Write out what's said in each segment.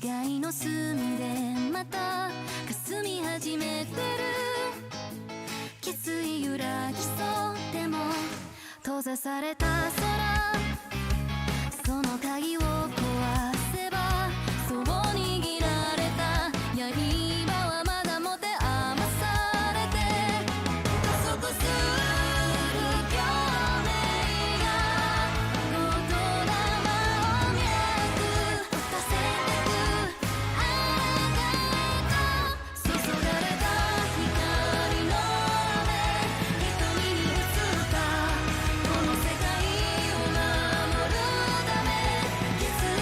外の隅でまた霞み始めてる。決意揺らぎそうでも閉ざされた空、その鍵を壊せばそう握られた刃はまだ持て余されて加速する共鳴が言霊を脈打たせてく。あなたへと注がれた光の雨、瞳に映ったこの世界を守るため、決意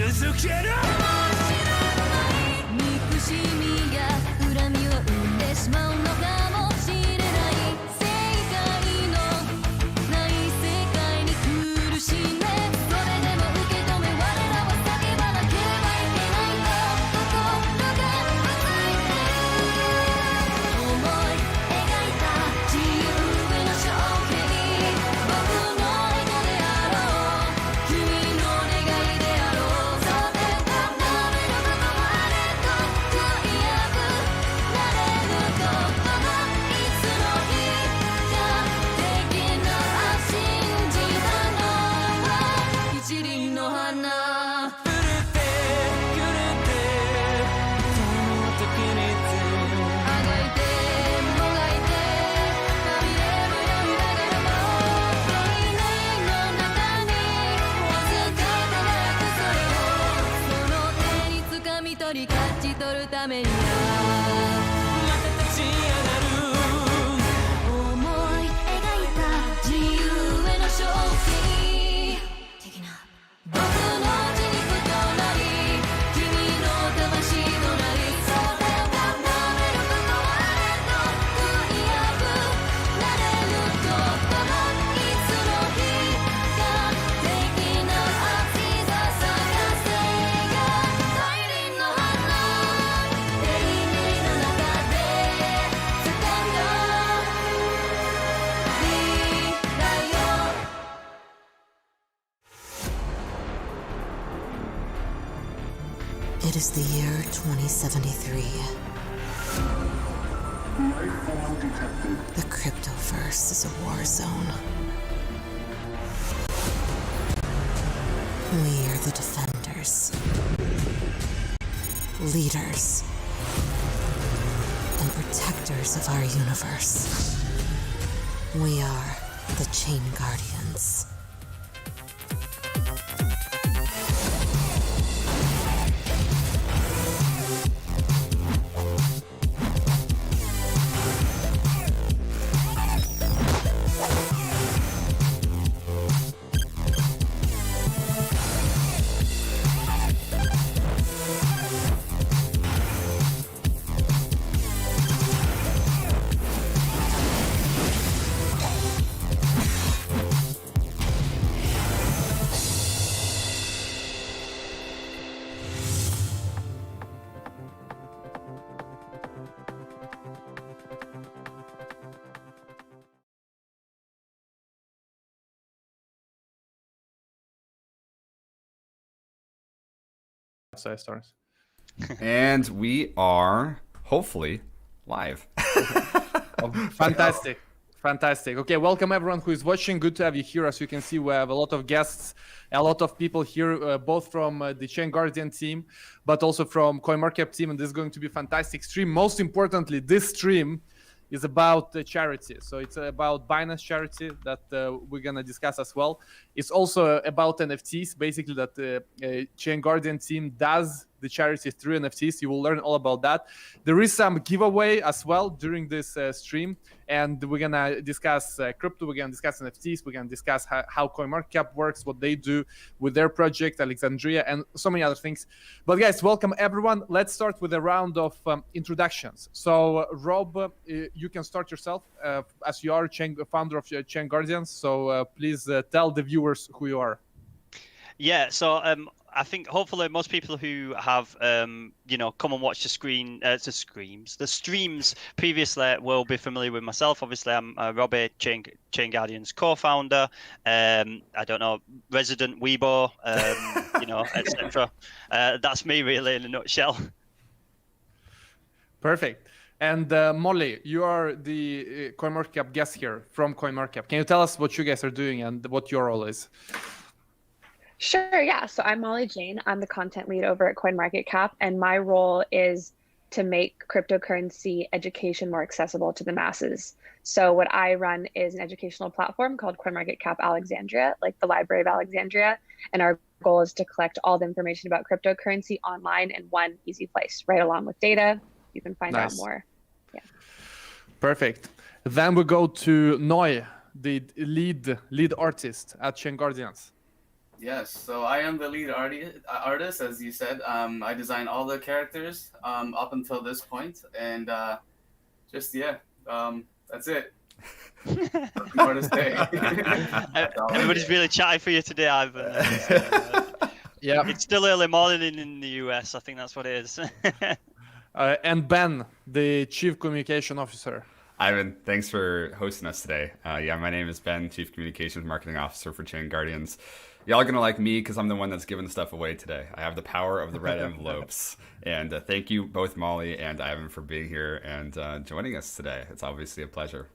続けろ憎しみや恨みを生んでしまうのかもしれない正解のない世界に苦しんでそれでも受け止め我らは叫ばなければいけないんだ心がうついて思い描いた自由への衝撃僕の意図であろう君の願いであろうそうで固めることもあれと悔いやくなれることもいつの日かできな信じたのは一輪の花触れてくれてその時にあがいてもがいてまみれもやみながらも永遠の中にわずか輝くそれをその手に掴み取り勝ち取るためにはまた立ち上がる思い描いた自由への勝利的な僕の血肉となり君の魂となりそれを固めることはあれと悔いやくなれることもいつの日か的な熱さ探せが大輪の花永遠の中で掴んだ未来をIt is the year 2073. The Cryptoverse is a war zone. We are the defenders, leaders, and protectors of our universe. We are the ChainGuardians. So I start. And we are hopefully live. Fantastic. Fantastic. Okay, welcome everyone who is watching. Good to have you here. As you can see, we have a lot of guests, a lot of people here, both from the ChainGuardian team, but also from CoinMarketCap team. And this is going to be a fantastic stream. Most importantly, this stream is about charity. So it's about Binance charity that we're going to discuss as well. It's also about NFTs, basically that the ChainGuardian team does the charity through NFTs. You will learn all about that. There is some giveaway as well during this stream. And we're going to discuss crypto. We're going to discuss NFTs. We're going to discuss how CoinMarketCap works, what they do with their project, Alexandria, and so many other things. But guys, welcome everyone. Let's start with a round of introductions. So Rob, you can start yourself as you are founder of ChainGuardians. So please tell the viewers who you are. Yeah, so I think hopefully most people who have come and watched the streams previously will be familiar with myself. Obviously, I'm Robbie, ChainGuardians co-founder. I don't know, resident Weibo, etc. That's me really in a nutshell. Perfect. And Molly, you are the CoinMarketCap guest here from CoinMarketCap. Can you tell us what you guys are doing and what your role is? Sure, yeah. So I'm Molly Jane. I'm the content lead over at CoinMarketCap, and my role is to make cryptocurrency education more accessible to the masses. So what I run is an educational platform called CoinMarketCap Alexandria, like the Library of Alexandria. And our goal is to collect all the information about cryptocurrency online in one easy place, right along with data. You can find out more. Yeah. Perfect. Then we go to Noy, the lead artist at ChainGuardians. Yes, so I am the lead artist, as you said. I design all the characters up until this point, and that's it. Nothing more to say. Everybody's really chatty for you today, Ivan. Yeah. It's still early morning in the US. I think that's what it is. And Ben, the Chief Communication Officer. Ivan, thanks for hosting us today. My name is Ben, Chief Communications Marketing Officer for ChainGuardians. Y'all are going to like me because I'm the one that's giving stuff away today. I have the power of the red envelopes. And thank you both, Molly and Ivan, for being here and joining us today. It's obviously a pleasure.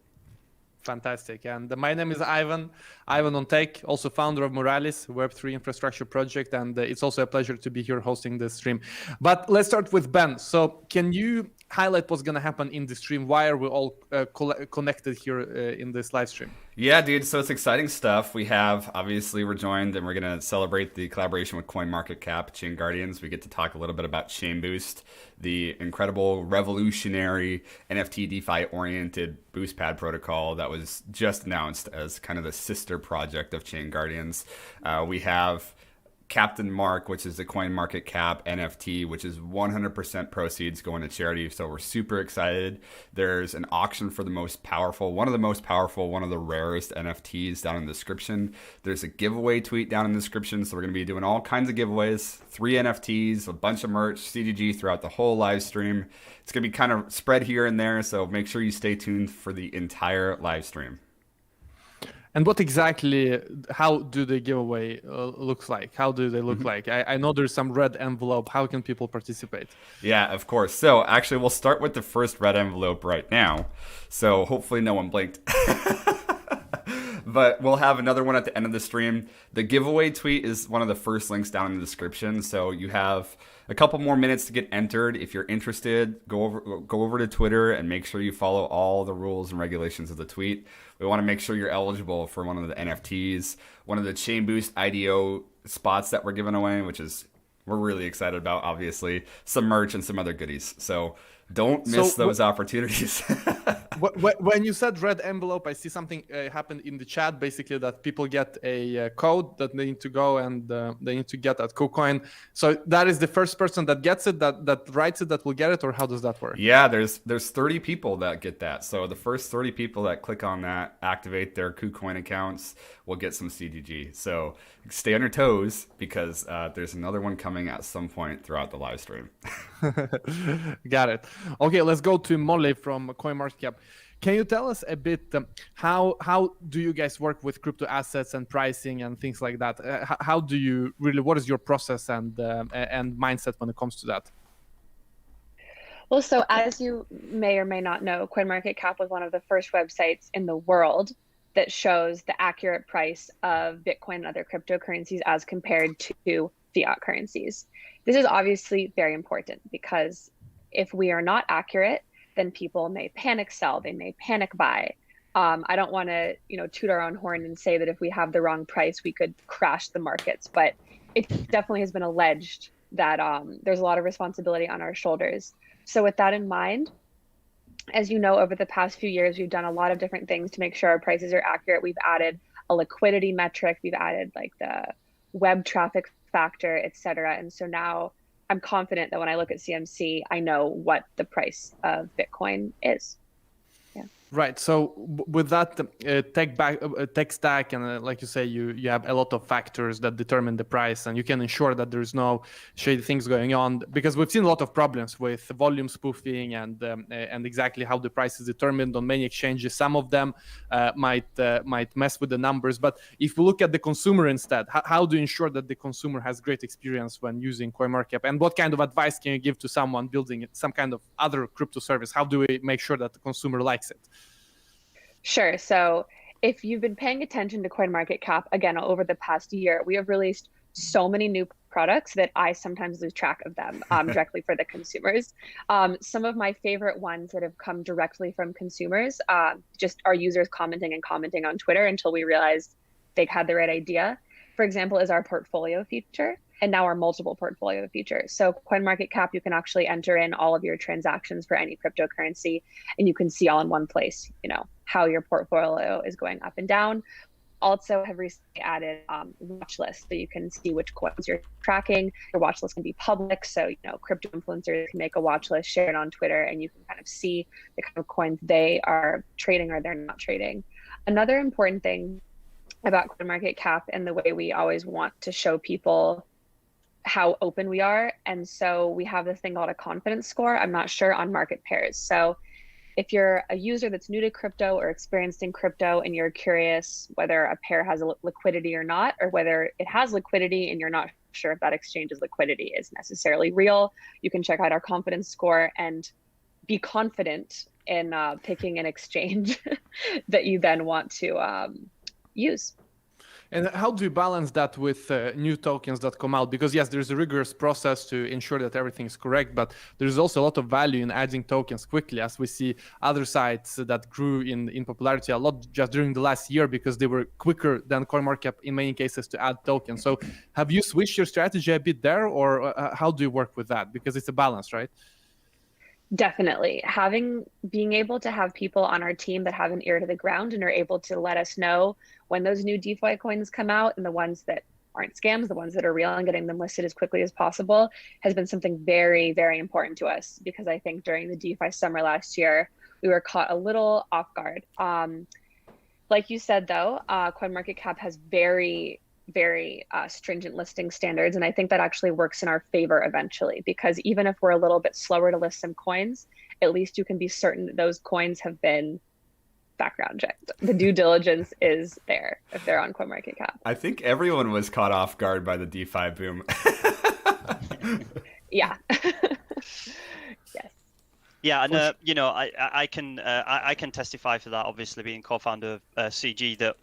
Fantastic. And my name is Ivan, IvanOnTech, also founder of Moralis, Web3 infrastructure project. And it's also a pleasure to be here hosting this stream. But let's start with Ben. So can you highlight what's going to happen in the stream? Why are we all connected here in this live stream? Yeah, dude. So it's exciting stuff. We're joined and we're going to celebrate the collaboration with CoinMarketCap, ChainGuardians. We get to talk a little bit about ChainBoost, the incredible revolutionary NFT DeFi oriented boost pad protocol that was just announced as kind of the sister project of ChainGuardians. We have Captain Mark, which is the CoinMarketCap NFT, which is 100% proceeds going to charity. So we're super excited. There's an auction for one of the rarest NFTs down in the description. There's a giveaway tweet down in the description. So we're going to be doing all kinds of giveaways, 3 NFTs, a bunch of merch, CGG throughout the whole live stream. It's going to be kind of spread here and there. So make sure you stay tuned for the entire live stream. And how do the giveaway looks like? How do they look like? I know there's some red envelope. How can people participate? Yeah, of course. So actually, we'll start with the first red envelope right now. So hopefully no one blinked. But we'll have another one at the end of the stream. The giveaway tweet is one of the first links down in the description. So you have a couple more minutes to get entered. If you're interested, go over to Twitter and make sure you follow all the rules and regulations of the tweet. We want to make sure you're eligible for one of the NFTs, one of the ChainBoost IDO spots that we're giving away, which is we're really excited about, obviously, some merch and some other goodies. So don't miss those opportunities. When you said red envelope, I see something happened in the chat, basically that people get a code that they need to go and they need to get at Kucoin. So that is the first person that gets it, that writes it, that will get it, or how does that work? Yeah, there's 30 people that get that. So the first 30 people that click on that, activate their Kucoin accounts, will get some CGG. So stay on your toes because there's another one coming at some point throughout the live stream. Got it. Okay, let's go to Molly from CoinMarketCap. Can you tell us a bit how do you guys work with crypto assets and pricing and things like that? How do you what is your process and mindset when it comes to that? Well, so as you may or may not know, CoinMarketCap was one of the first websites in the world that shows the accurate price of Bitcoin and other cryptocurrencies as compared to fiat currencies. This is obviously very important because if we are not accurate, then people may panic sell, they may panic buy. I don't want to, toot our own horn and say that if we have the wrong price, we could crash the markets, but it definitely has been alleged that there's a lot of responsibility on our shoulders. So with that in mind, as you know, over the past few years, we've done a lot of different things to make sure our prices are accurate. We've added a liquidity metric, we've added like the web traffic factor, et cetera. And so now I'm confident that when I look at CMC, I know what the price of Bitcoin is. Yeah. Right. So with that tech stack, and like you say, you have a lot of factors that determine the price, and you can ensure that there is no shady things going on. Because we've seen a lot of problems with volume spoofing and exactly how the price is determined on many exchanges. Some of them might mess with the numbers. But if we look at the consumer instead, how do you ensure that the consumer has great experience when using CoinMarketCap? And what kind of advice can you give to someone building some kind of other crypto service? How do we make sure that the consumer likes it? Sure. So if you've been paying attention to CoinMarketCap, again, over the past year, we have released so many new products that I sometimes lose track of them directly for the consumers. Some of my favorite ones that have come directly from consumers, just our users commenting on Twitter until we realized they had the right idea. For example, is our portfolio feature. And now our multiple portfolio features. So CoinMarketCap, you can actually enter in all of your transactions for any cryptocurrency, and you can see all in one place, how your portfolio is going up and down. also have recently added watch lists, so you can see which coins you're tracking. Your watch list can be public, so crypto influencers can make a watch list, share it on Twitter, and you can kind of see the kind of coins they are trading or they're not trading. Another important thing about CoinMarketCap and the way we always want to show people how open we are, and so we have this thing called a confidence score. I'm not sure on market pairs. So if you're a user that's new to crypto or experienced in crypto and you're curious whether a pair has a liquidity or not, or whether it has liquidity and you're not sure if that exchange's liquidity is necessarily real, you can check out our confidence score and be confident in picking an exchange that you then want to use. And how do you balance that with new tokens that come out? Because yes, there's a rigorous process to ensure that everything is correct, but there's also a lot of value in adding tokens quickly, as we see other sites that grew in popularity a lot just during the last year because they were quicker than CoinMarketCap in many cases to add tokens. So have you switched your strategy a bit there, or how do you work with that? Because it's a balance, right? Definitely. Being able to have people on our team that have an ear to the ground and are able to let us know when those new DeFi coins come out, and the ones that aren't scams, the ones that are real, and getting them listed as quickly as possible has been something very, very important to us, because I think during the DeFi summer last year, we were caught a little off guard. Like you said, though, CoinMarketCap has very stringent listing standards, and I think that actually works in our favor eventually, because even if we're a little bit slower to list some coins, at least you can be certain that those coins have been background checked. The due diligence is there if they're on CoinMarketCap. I think everyone was caught off guard by the DeFi boom. Yeah. Yes. Yeah, and I can testify for that. Obviously, being co-founder of CG, that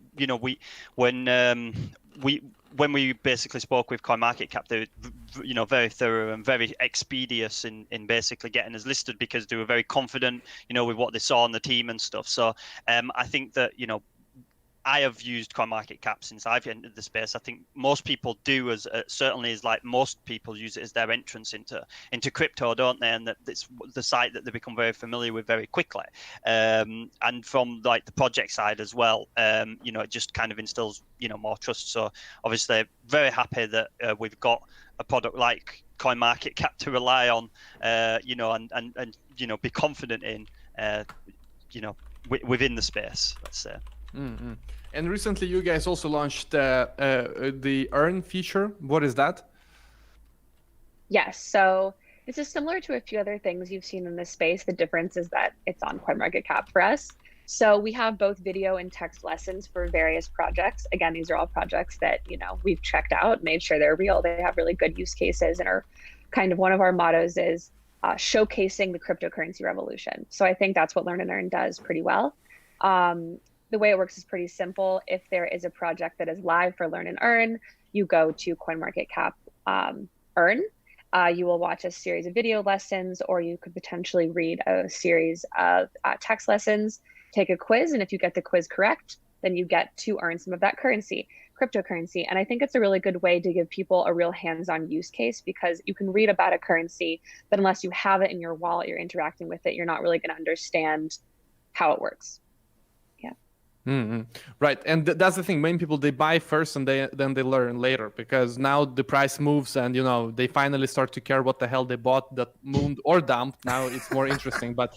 when we basically spoke with CoinMarketCap, they were very thorough and very expeditious in basically getting us listed, because they were very confident with what they saw on the team and stuff. So I think that I have used CoinMarketCap since I've entered the space. I think most people do, as certainly as like most people use it as their entrance into crypto, don't they? And that it's the site that they become very familiar with very quickly. And from like the project side as well, it just kind of instills more trust. So obviously, very happy that we've got a product like CoinMarketCap to rely on, and be confident in, within the space, let's say. Mm-hmm. And recently you guys also launched the earn feature. What is that? Yes, so this is similar to a few other things you've seen in this space. The difference is that it's on CoinMarketCap for us. So we have both video and text lessons for various projects. Again, these are all projects that we've checked out, made sure they're real. They have really good use cases, and are kind of one of our mottos is showcasing the cryptocurrency revolution. So I think that's what Learn and Earn does pretty well. The way it works is pretty simple. If there is a project that is live for Learn and Earn, you go to CoinMarketCap Earn. You will watch a series of video lessons, or you could potentially read a series of text lessons, take a quiz, and if you get the quiz correct, then you get to earn some of that currency, cryptocurrency. And I think it's a really good way to give people a real hands-on use case, because you can read about a currency, but unless you have it in your wallet, you're interacting with it, you're not really going to understand how it works. Mm-hmm. Right, and that's the thing. Many people, they buy first and then they learn later, because now the price moves and they finally start to care what the hell they bought, that mooned or dumped. Now it's more interesting, but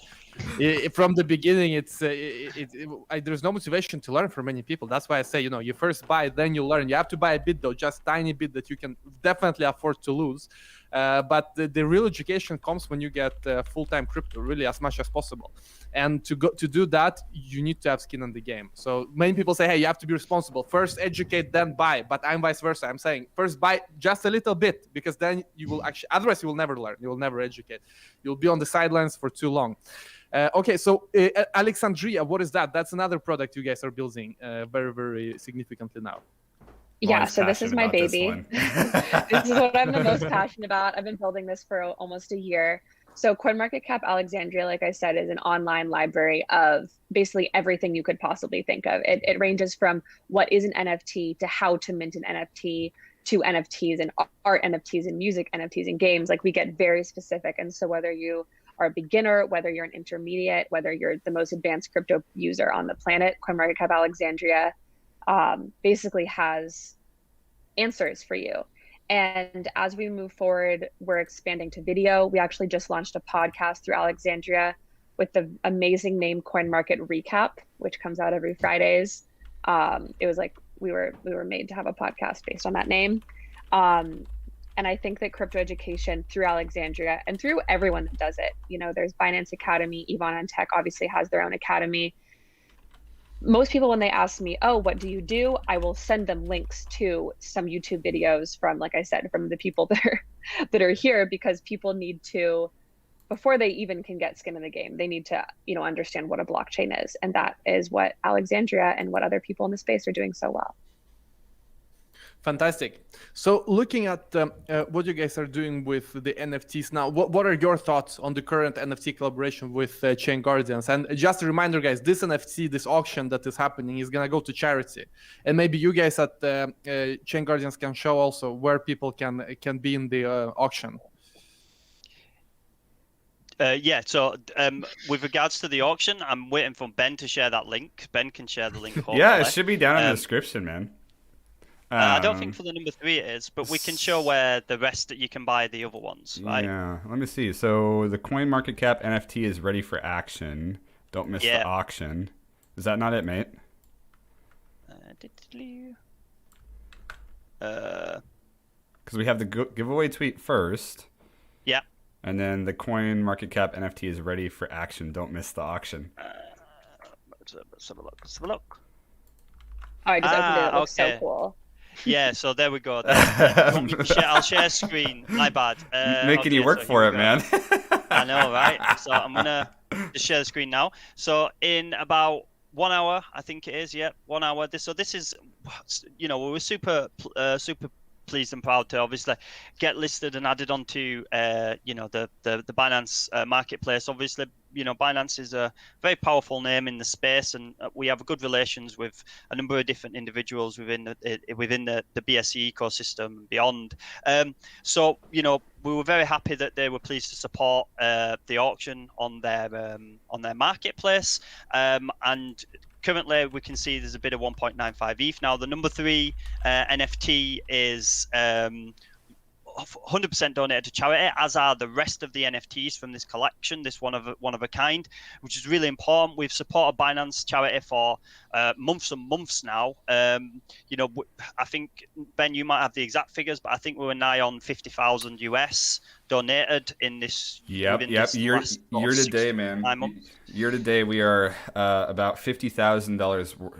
from the beginning, there's no motivation to learn for many people. That's why I say you first buy, then you learn. You have to buy a bit though, just tiny bit that you can definitely afford to lose. But the real education comes when you get full-time crypto, really, as much as possible. And to do that, you need to have skin in the game. So many people say, hey, you have to be responsible. First educate, then buy. But I'm vice versa. I'm saying first buy just a little bit, because then you will actually, otherwise you will never learn. You will never educate. You'll be on the sidelines for too long. Okay, so Alexandria, what is that? That's another product you guys are building very, very significantly now. Yeah, so this is my baby. This is what I'm the most passionate about. I've been building this for almost a year. So CoinMarketCap Alexandria, like I said, is an online library of basically everything you could possibly think of. It ranges from what is an NFT to how to mint an NFT to NFTs and art NFTs and music NFTs and games. Like, we get very specific. And so whether you are a beginner, whether you're an intermediate, whether you're the most advanced crypto user on the planet, CoinMarketCap Alexandria basically has answers for you. And as we move forward, we're expanding to video. We actually just launched a podcast through Alexandria with the amazing name CoinMarketRecap, which comes out every Fridays. It was like we were made to have a podcast based on that name. And I think that crypto education through Alexandria and through everyone that does it, you know, there's Binance Academy, IvanOnTech obviously has their own academy. Most people, when they ask me, oh, what do you do? I will send them links to some YouTube videos from, like I said, from the people that are here, because people need to, before they even can get skin in the game, they need to, you know, understand what a blockchain is. And that is what Alexandria and what other people in the space are doing so well. Fantastic. So looking at what you guys are doing with the NFTs now, what are your thoughts on the current NFT collaboration with ChainGuardians? And just a reminder, guys, this NFT, this auction that is happening is going to go to charity. And maybe you guys at ChainGuardians can show also where people can be in the auction. Yeah, so with regards to the auction, I'm waiting for Ben to share that link. Ben can share the link. Yeah, it should be down in the description, man. I don't think for the number 3 it is, but we can show where the rest that you can buy the other ones, right? Yeah, let me see. So the CoinMarketCap NFT is ready for action. Don't miss the auction. Is that not it, mate? Because we have the giveaway tweet first. Yeah. And then the CoinMarketCap NFT is ready for action. Don't miss the auction. Let's have a look. Let's have a look. Oh, I just opened it. It looks so cool. Yeah, so there we go. I'll share screen. My bad. Making you work for it, man. I know, right? So I'm gonna just share the screen now. So in about 1 hour, I think it is. Yeah, 1 hour. This is, you know, we were super pleased and proud to obviously get listed and added onto you know, the Binance marketplace. Obviously, you know, Binance is a very powerful name in the space, and we have good relations with a number of different individuals within the BSC ecosystem and beyond. So, you know, we were very happy that they were pleased to support the auction on their marketplace, and currently we can see there's a bid of 1.95 ETH. Now the number 3 NFT is 100% donated to charity, as are the rest of the NFTs from this collection, this one of a kind, which is really important. We've supported Binance charity for months and months now. You know, I think, Ben, you might have the exact figures, but I think we were nigh on 50,000 US donated in this. Yep. Year to day, man. Year to day, we are about $50,000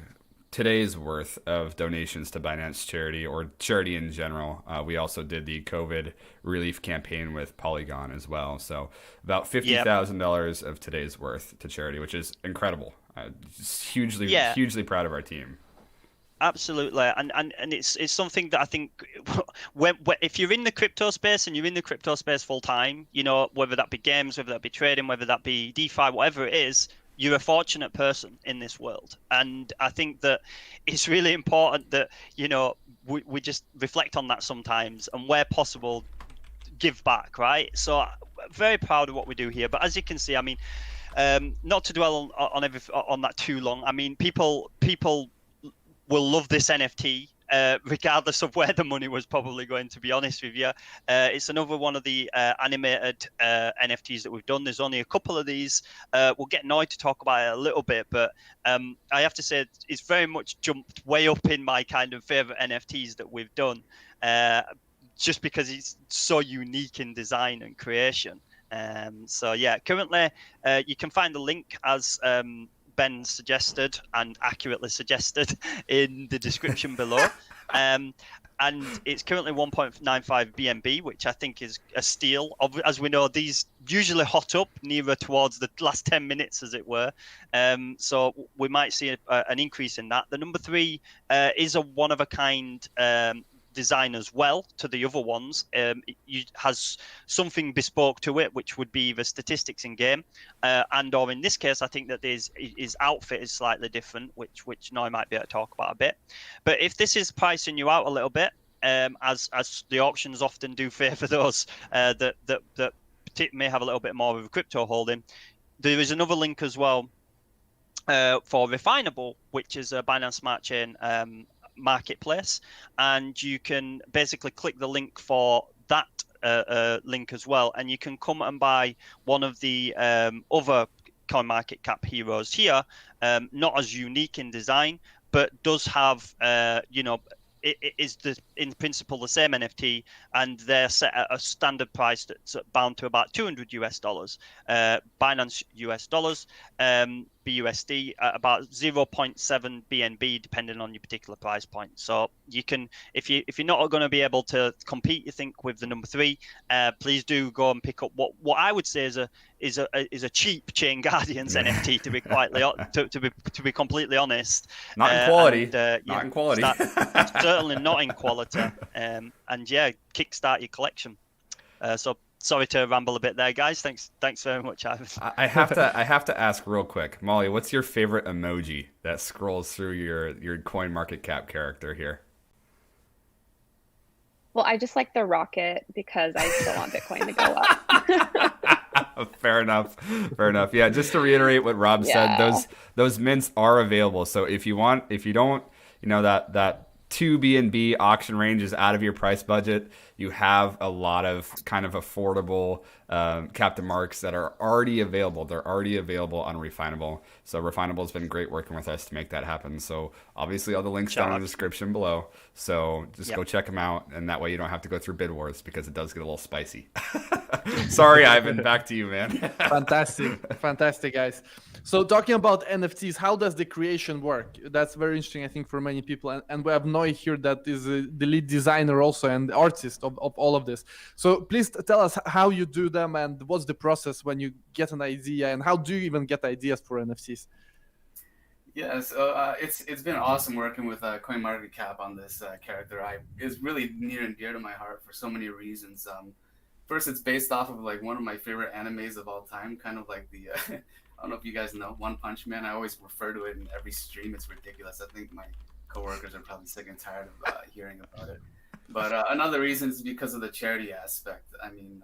today's worth of donations to Binance charity, or charity in general. We also did the COVID relief campaign with Polygon as well. So about $50,000 of today's worth to charity, which is incredible. Just hugely proud of our team. Absolutely, and it's something that I think if you're in the crypto space and you're in the crypto space full time, you know, whether that be games, whether that be trading, whether that be DeFi, whatever it is, you're a fortunate person in this world. And I think that it's really important that, you know, we just reflect on that sometimes, and where possible, give back, right? So very proud of what we do here. But as you can see, I mean, not to dwell on that too long. I mean, people will love this NFT. Regardless of where the money was probably going, to be honest with you. It's another one of the animated NFTs that we've done. There's only a couple of these. We'll get Noy to talk about it a little bit, but I have to say it's very much jumped way up in my kind of favorite NFTs that we've done, just because it's so unique in design and creation. So yeah, currently you can find the link as Ben suggested and accurately suggested in the description below. And it's currently 1.95 BNB, which I think is a steal. As we know, these usually hot up nearer towards the last 10 minutes, as it were. So we might see an increase in that. The number 3 is a one-of-a-kind design as well to the other ones. It has something bespoke to it, which would be the statistics in game, and or in this case, I think that his outfit is slightly different, which Noy might be able to talk about a bit. But if this is pricing you out a little bit, as the auctions often do favour those that may have a little bit more of a crypto holding, there is another link as well for Refineable, which is a Binance Smart Chain marketplace, and you can basically click the link for that link as well, and you can come and buy one of the other CoinMarketCap heroes here, not as unique in design, but does have it is in principle the same NFT, and they're set at a standard price that's bound to about $200 US, Binance US dollars, BUSD at about 0.7 BNB, depending on your particular price point. So you can, if you're not going to be able to compete, you think, with the number 3, please do go and pick up what I would say is a cheap ChainGuardians NFT, to be to be completely honest. Not in quality. Not in quality. Certainly not in quality. And yeah, kickstart your collection. So sorry to ramble a bit there, guys. Thanks very much, Ivan. I have to ask real quick, Molly, what's your favorite emoji that scrolls through your CoinMarketCap character here? Well, I just like the rocket because I still want Bitcoin to go up. Fair enough. Yeah, just to reiterate what Rob said, those mints are available. So if you don't, that 2 BNB auction range is out of your price budget, you have a lot of kind of affordable Captain Marks that are already available. They're already available on Refineable. So Refineable has been great working with us to make that happen. So obviously all the links down in the description below. So just go check them out, and that way you don't have to go through bid wars, because it does get a little spicy. Sorry, Ivan, back to you, man. Fantastic, guys. So talking about NFTs, how does the creation work? That's very interesting, I think, for many people. And we have Noy here that is the lead designer also and artist of all of this. So please tell us how you do them and what's the process when you get an idea, and how do you even get ideas for NFTs? Yeah, so it's been awesome working with CoinMarketCap on this character. It's really near and dear to my heart for so many reasons. First, it's based off of like one of my favorite animes of all time, kind of like the I don't know if you guys know One Punch Man. I always refer to it in every stream. It's ridiculous. I think my coworkers are probably sick and tired of hearing about it. But another reason is because of the charity aspect. I mean,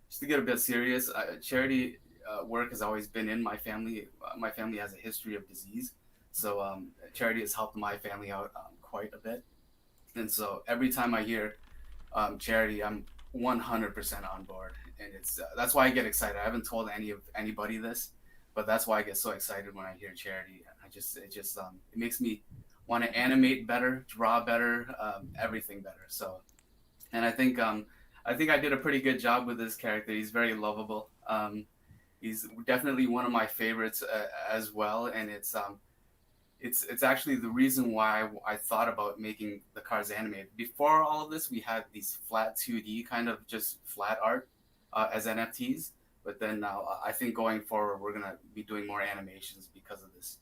just to get a bit serious, charity work has always been in my family. My family has a history of disease, so charity has helped my family out quite a bit. And so every time I hear charity, I'm 100% on board, and it's that's why I get excited. I haven't told anybody this, but that's why I get so excited when I hear charity. It makes me want to animate better, draw better, everything better. So, and I think I did a pretty good job with this character. He's very lovable. He's definitely one of my favorites as well, and it's actually the reason why I thought about making the cards animated. Before all of this, we had these flat 2D kind of just flat art as NFTs, but then now I think going forward we're gonna be doing more animations because of this,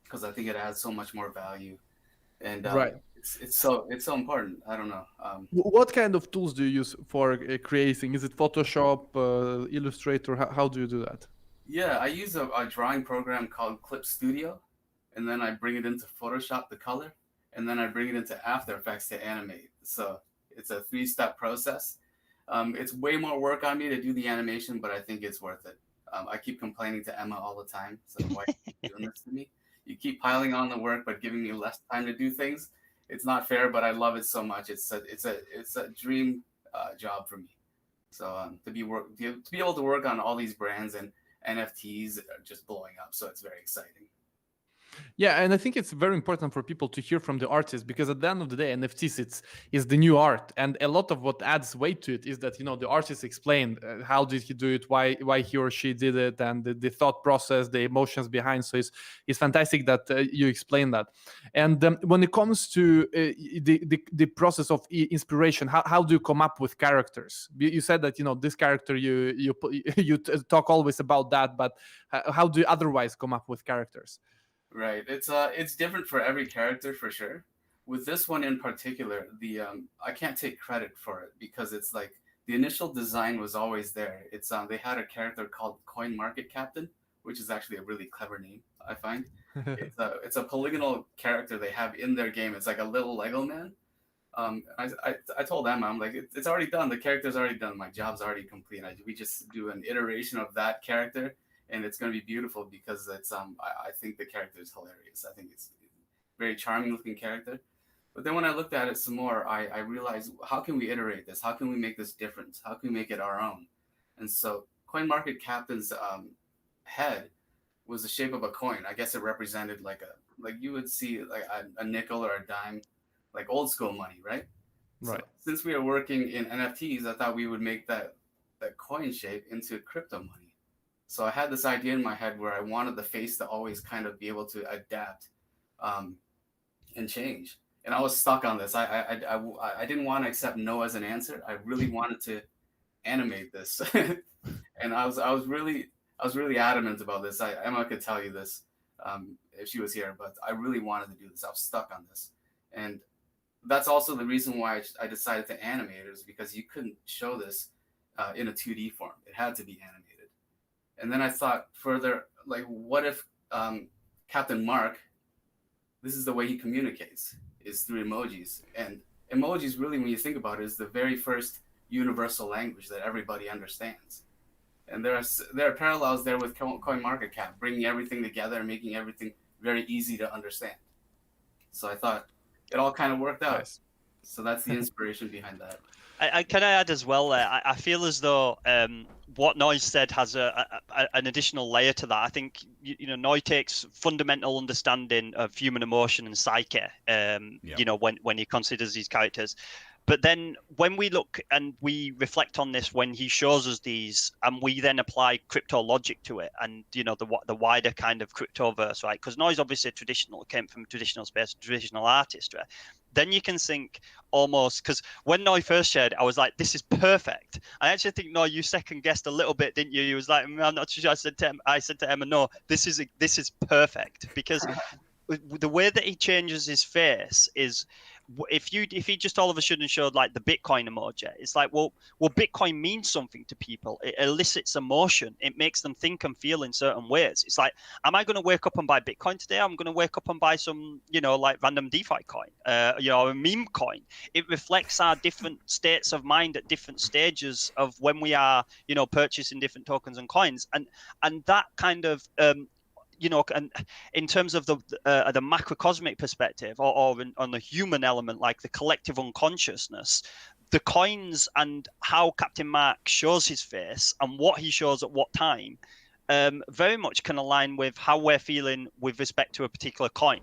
because I think it adds so much more value, and right. It's so important. I don't know. What kind of tools do you use for creating? Is it Photoshop, Illustrator? How do you do that? Yeah, I use a drawing program called Clip Studio, and then I bring it into Photoshop, the color, and then I bring it into After Effects to animate. So it's a 3-step process. It's way more work on me to do the animation, but I think it's worth it. I keep complaining to Emma all the time. So why are you doing this to me? You keep piling on the work, but giving me less time to do things. It's not fair, but I love it so much. It's a dream job for me. So to be able to work on all these brands, and NFTs are just blowing up. So it's very exciting. Yeah, and I think it's very important for people to hear from the artists, because at the end of the day, NFTs is the new art, and a lot of what adds weight to it is that the artist explained how did he do it, why he or she did it, and the thought process, the emotions behind. So it's fantastic that you explain that. And when it comes to the process of inspiration, how do you come up with characters? You said that this character you talk always about that, but how do you otherwise come up with characters? Right. It's different for every character for sure. With this one in particular, I can't take credit for it, because it's like the initial design was always there. It's they had a character called CoinMarketCaptain, which is actually a really clever name, I find. It's a polygonal character they have in their game. It's like a little Lego man. I told Emma, I'm like, it's already done. The character's already done. My job's already complete. We just do an iteration of that character, and it's going to be beautiful because it's I think the character is hilarious. I think it's a very charming looking character. But then when I looked at it some more, I realized, how can we iterate this? How can we make this different? How can we make it our own? And so CoinMarketCap's head was the shape of a coin. I guess it represented like you would see like a nickel or a dime, like old school money, right? Right. So since we are working in NFTs, I thought we would make that coin shape into crypto money. So I had this idea in my head where I wanted the face to always kind of be able to adapt and change. And I was stuck on this. I didn't want to accept no as an answer. I really wanted to animate this, and I was really adamant about this. Emma could tell you this if she was here, but I really wanted to do this. I was stuck on this, and that's also the reason why I decided to animate it, is because you couldn't show this in a 2D form. It had to be animated. And then I thought further, like, what if Captain Mark, this is the way he communicates, is through emojis. And emojis, really, when you think about it, is the very first universal language that everybody understands. And there are parallels there with CoinMarketCap, bringing everything together and making everything very easy to understand. So I thought it all kind of worked out. Nice. So that's the inspiration behind that. I can I add as well there, I feel as though what Noy said has an additional layer to that. I think Noy takes fundamental understanding of human emotion and psyche when he considers these characters. But then when we look and we reflect on this, when he shows us these, and we then apply crypto logic to it, and the wider kind of cryptoverse, right? Because Noy's obviously traditional, came from traditional space, traditional artistry. Then you can think almost, because when Noy first shared, I was like, this is perfect. I actually think, Noy, you second guessed a little bit, didn't you? You was like, I'm not sure. I said to Emma, no, this is perfect, because the way that he changes his face is, if he just all of a sudden showed like the Bitcoin emoji, it's like, well, Bitcoin means something to people. It elicits emotion. It makes them think and feel in certain ways. It's like, am I going to wake up and buy Bitcoin today? I'm going to wake up and buy some, like random DeFi coin, a meme coin. It reflects our different states of mind at different stages of when we are, purchasing different tokens and coins, and that kind of and in terms of the macrocosmic perspective, or on the human element, like the collective unconsciousness, the coins and how Captain Mark shows his face and what he shows at what time, very much can align with how we're feeling with respect to a particular coin,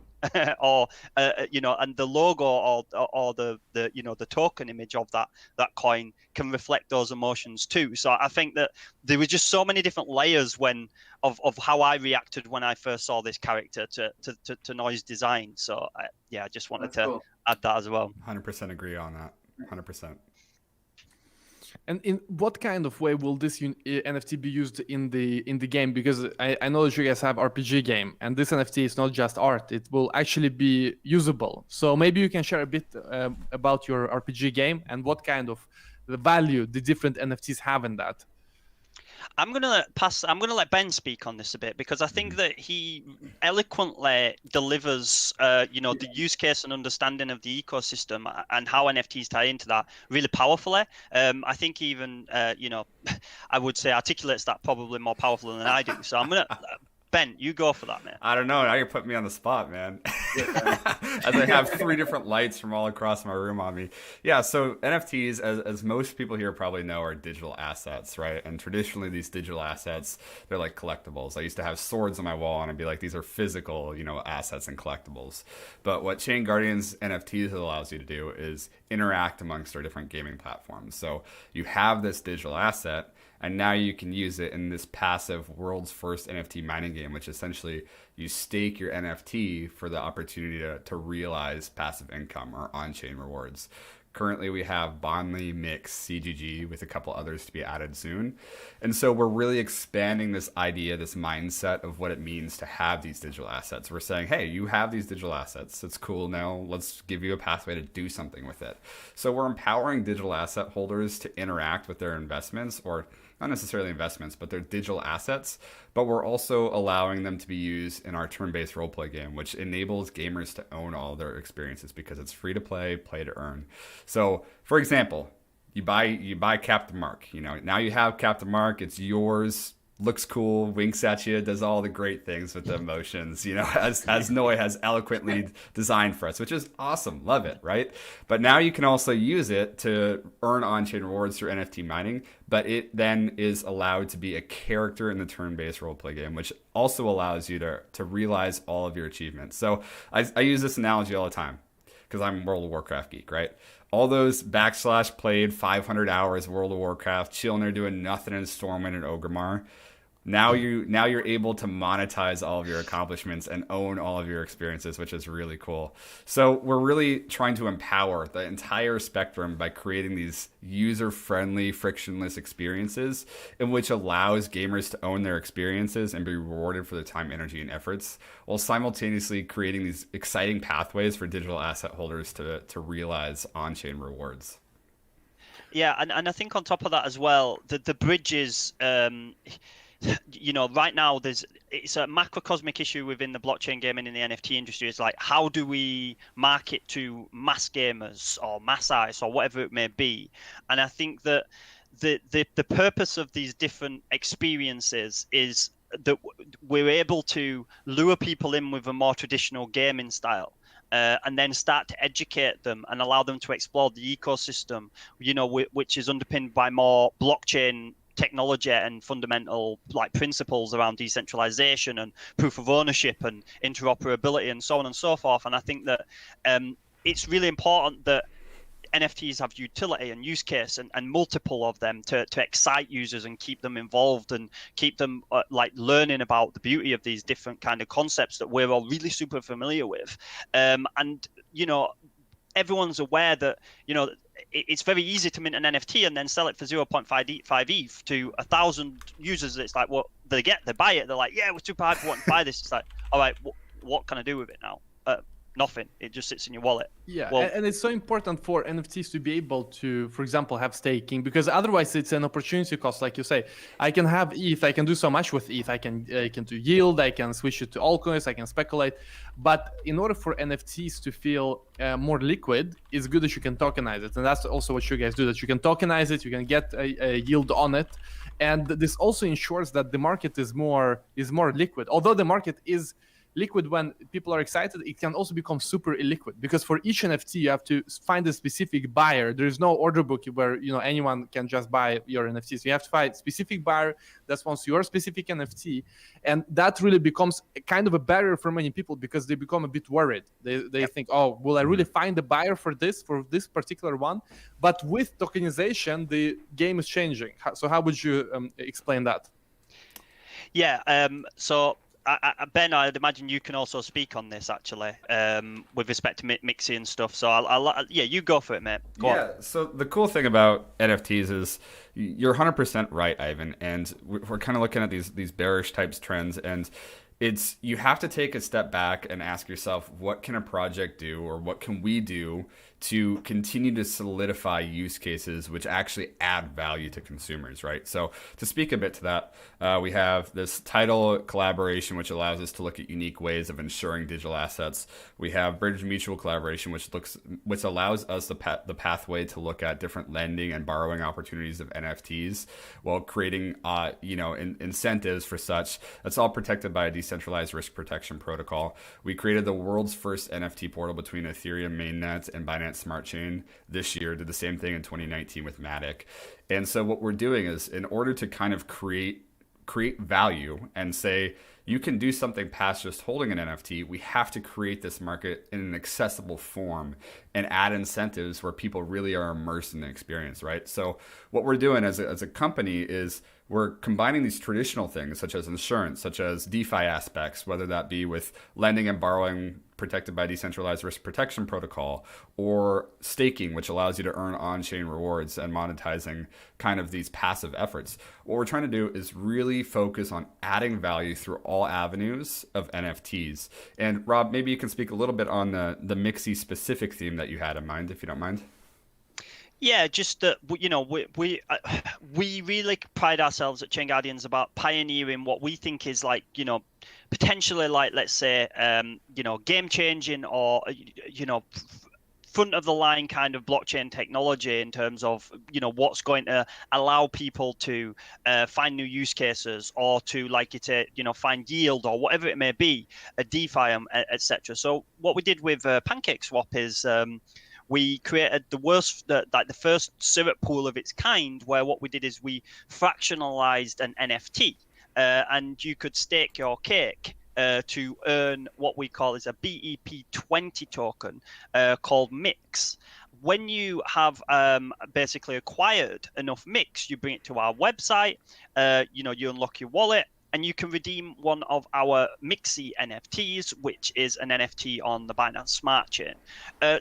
or and the logo or the token image of that coin can reflect those emotions too. So I think that there were just so many different layers of how I reacted when I first saw this character to Noy's design. So I just wanted to add that as well. 100% agree on that. 100%. And in what kind of way will this NFT be used in the game? Because I know that you guys have RPG game, and this NFT is not just art; it will actually be usable. So maybe you can share a bit about your RPG game and what kind of the value the different NFTs have in that. I'm gonna let Ben speak on this a bit, because I think that he eloquently delivers, the use case and understanding of the ecosystem and how NFTs tie into that really powerfully. I think even, I would say articulates that probably more powerfully than I do. So I'm gonna. Ben, you go for that, man. I don't know. Now you're putting me on the spot, man. As I have 3 different lights from all across my room on me. Yeah, so NFTs, as most people here probably know, are digital assets, right? And traditionally, these digital assets, they're like collectibles. I used to have swords on my wall, and I'd be like, these are physical, assets and collectibles. But what ChainGuardians NFTs allows you to do is interact amongst our different gaming platforms. So you have this digital asset, and now you can use it in this passive world's first NFT mining game, which essentially you stake your NFT for the opportunity to realize passive income or on-chain rewards. Currently, we have Bondly, Mix, CGG, with a couple others to be added soon. And so we're really expanding this idea, this mindset of what it means to have these digital assets. We're saying, hey, you have these digital assets. It's cool now. Let's give you a pathway to do something with it. So we're empowering digital asset holders to interact with their investments, or not necessarily investments, but they're digital assets. But we're also allowing them to be used in our turn-based roleplay game, which enables gamers to own all their experiences because it's free to play, play to earn. So, for example, you buy Captain Mark. Now you have Captain Mark. It's yours. looks cool, winks at you, does all the great things with the emotions, as Noi has eloquently designed for us, which is awesome. Love it, right? But now you can also use it to earn on-chain rewards through NFT mining, but it then is allowed to be a character in the turn-based roleplay game, which also allows you to realize all of your achievements. So I use this analogy all the time because I'm a World of Warcraft geek, right? All those / played 500 hours World of Warcraft, chilling there doing nothing in Stormwind and Orgrimmar. Now you're able to monetize all of your accomplishments and own all of your experiences, which is really cool. So we're really trying to empower the entire spectrum by creating these user-friendly, frictionless experiences in which allows gamers to own their experiences and be rewarded for their time, energy, and efforts, while simultaneously creating these exciting pathways for digital asset holders to realize on-chain rewards. Yeah, and I think on top of that as well, the bridges. Right now it's a macrocosmic issue within the blockchain gaming and the NFT industry. It's like, how do we market to mass gamers or mass ice or whatever it may be? And I think that the purpose of these different experiences is that we're able to lure people in with a more traditional gaming style. And then start to educate them and allow them to explore the ecosystem, which is underpinned by more blockchain technology and fundamental principles around decentralization and proof of ownership and interoperability and so on and so forth. And I think that it's really important that NFTs have utility and use case and multiple of them to excite users and keep them involved and keep them learning about the beauty of these different kind of concepts that we're all really super familiar with. And everyone's aware that it's very easy to mint an NFT and then sell it for 0.5 ETH to 1,000 users. It's like, well, they buy it. They're like, yeah, we're super hyped, want to buy this. It's like, all right, what can I do with it now? Nothing. It just sits in your wallet. Yeah, well, and it's so important for NFTs to be able to, for example, have staking, because otherwise it's an opportunity cost. Like you say, I can have ETH, I can do so much with ETH. I can do yield, I can switch it to altcoins, I can speculate. But in order for NFTs to feel more liquid, it's good that you can tokenize it, and that's also what you guys do. That you can tokenize it, you can get a yield on it, and this also ensures that the market is more liquid. Although the market is liquid when people are excited, it can also become super illiquid, because for each NFT you have to find a specific buyer. There is no order book where anyone can just buy your NFTs. You have to find a specific buyer that wants your specific NFT, and that really becomes kind of a barrier for many people, because they become a bit worried. They think, oh, will I really find a buyer for this particular one? But with tokenization, the game is changing. So how would you explain that? Yeah, so Ben, I'd imagine you can also speak on this actually, with respect to Mixie and stuff. So you go for it, mate. Go on. So the cool thing about NFTs is you're 100% right, Ivan, and we're kind of looking at these bearish types trends, and you have to take a step back and ask yourself, what can a project do, or what can we do to continue to solidify use cases which actually add value to consumers, right? So to speak a bit to that, we have this title collaboration, which allows us to look at unique ways of insuring digital assets. We have Bridge Mutual collaboration, which allows us the pathway to look at different lending and borrowing opportunities of NFTs while creating incentives for such. That's all protected by a decentralized risk protection protocol. We created the world's first NFT portal between Ethereum mainnet and Binance Smart Chain this year. Did the same thing in 2019 with Matic. And so what we're doing is, in order to kind of create value and say you can do something past just holding an NFT, we have to create this market in an accessible form and add incentives where people really are immersed in the experience, right? So what we're doing as a company is we're combining these traditional things, such as insurance, such as DeFi aspects, whether that be with lending and borrowing protected by decentralized risk protection protocol, or staking, which allows you to earn on-chain rewards and monetizing kind of these passive efforts. What we're trying to do is really focus on adding value through all avenues of NFTs. And Rob, maybe you can speak a little bit on the Mixie specific theme that you had in mind, if you don't mind. Yeah, just that we really pride ourselves at ChainGuardians about pioneering what we think is potentially let's say game changing or front of the line kind of blockchain technology in terms of, you know, what's going to allow people to find new use cases, or to, like you say, you know, find yield or whatever it may be, a DeFi, etc. So what we did with PancakeSwap is we created the first syrup pool of its kind, where what we did is we fractionalized an NFT, and you could stake your cake to earn what we call is a BEP20 token called Mix. When you have basically acquired enough Mix, you bring it to our website, you know, you unlock your wallet, and you can redeem one of our Mixi NFTs, which is an NFT on the Binance Smart Chain.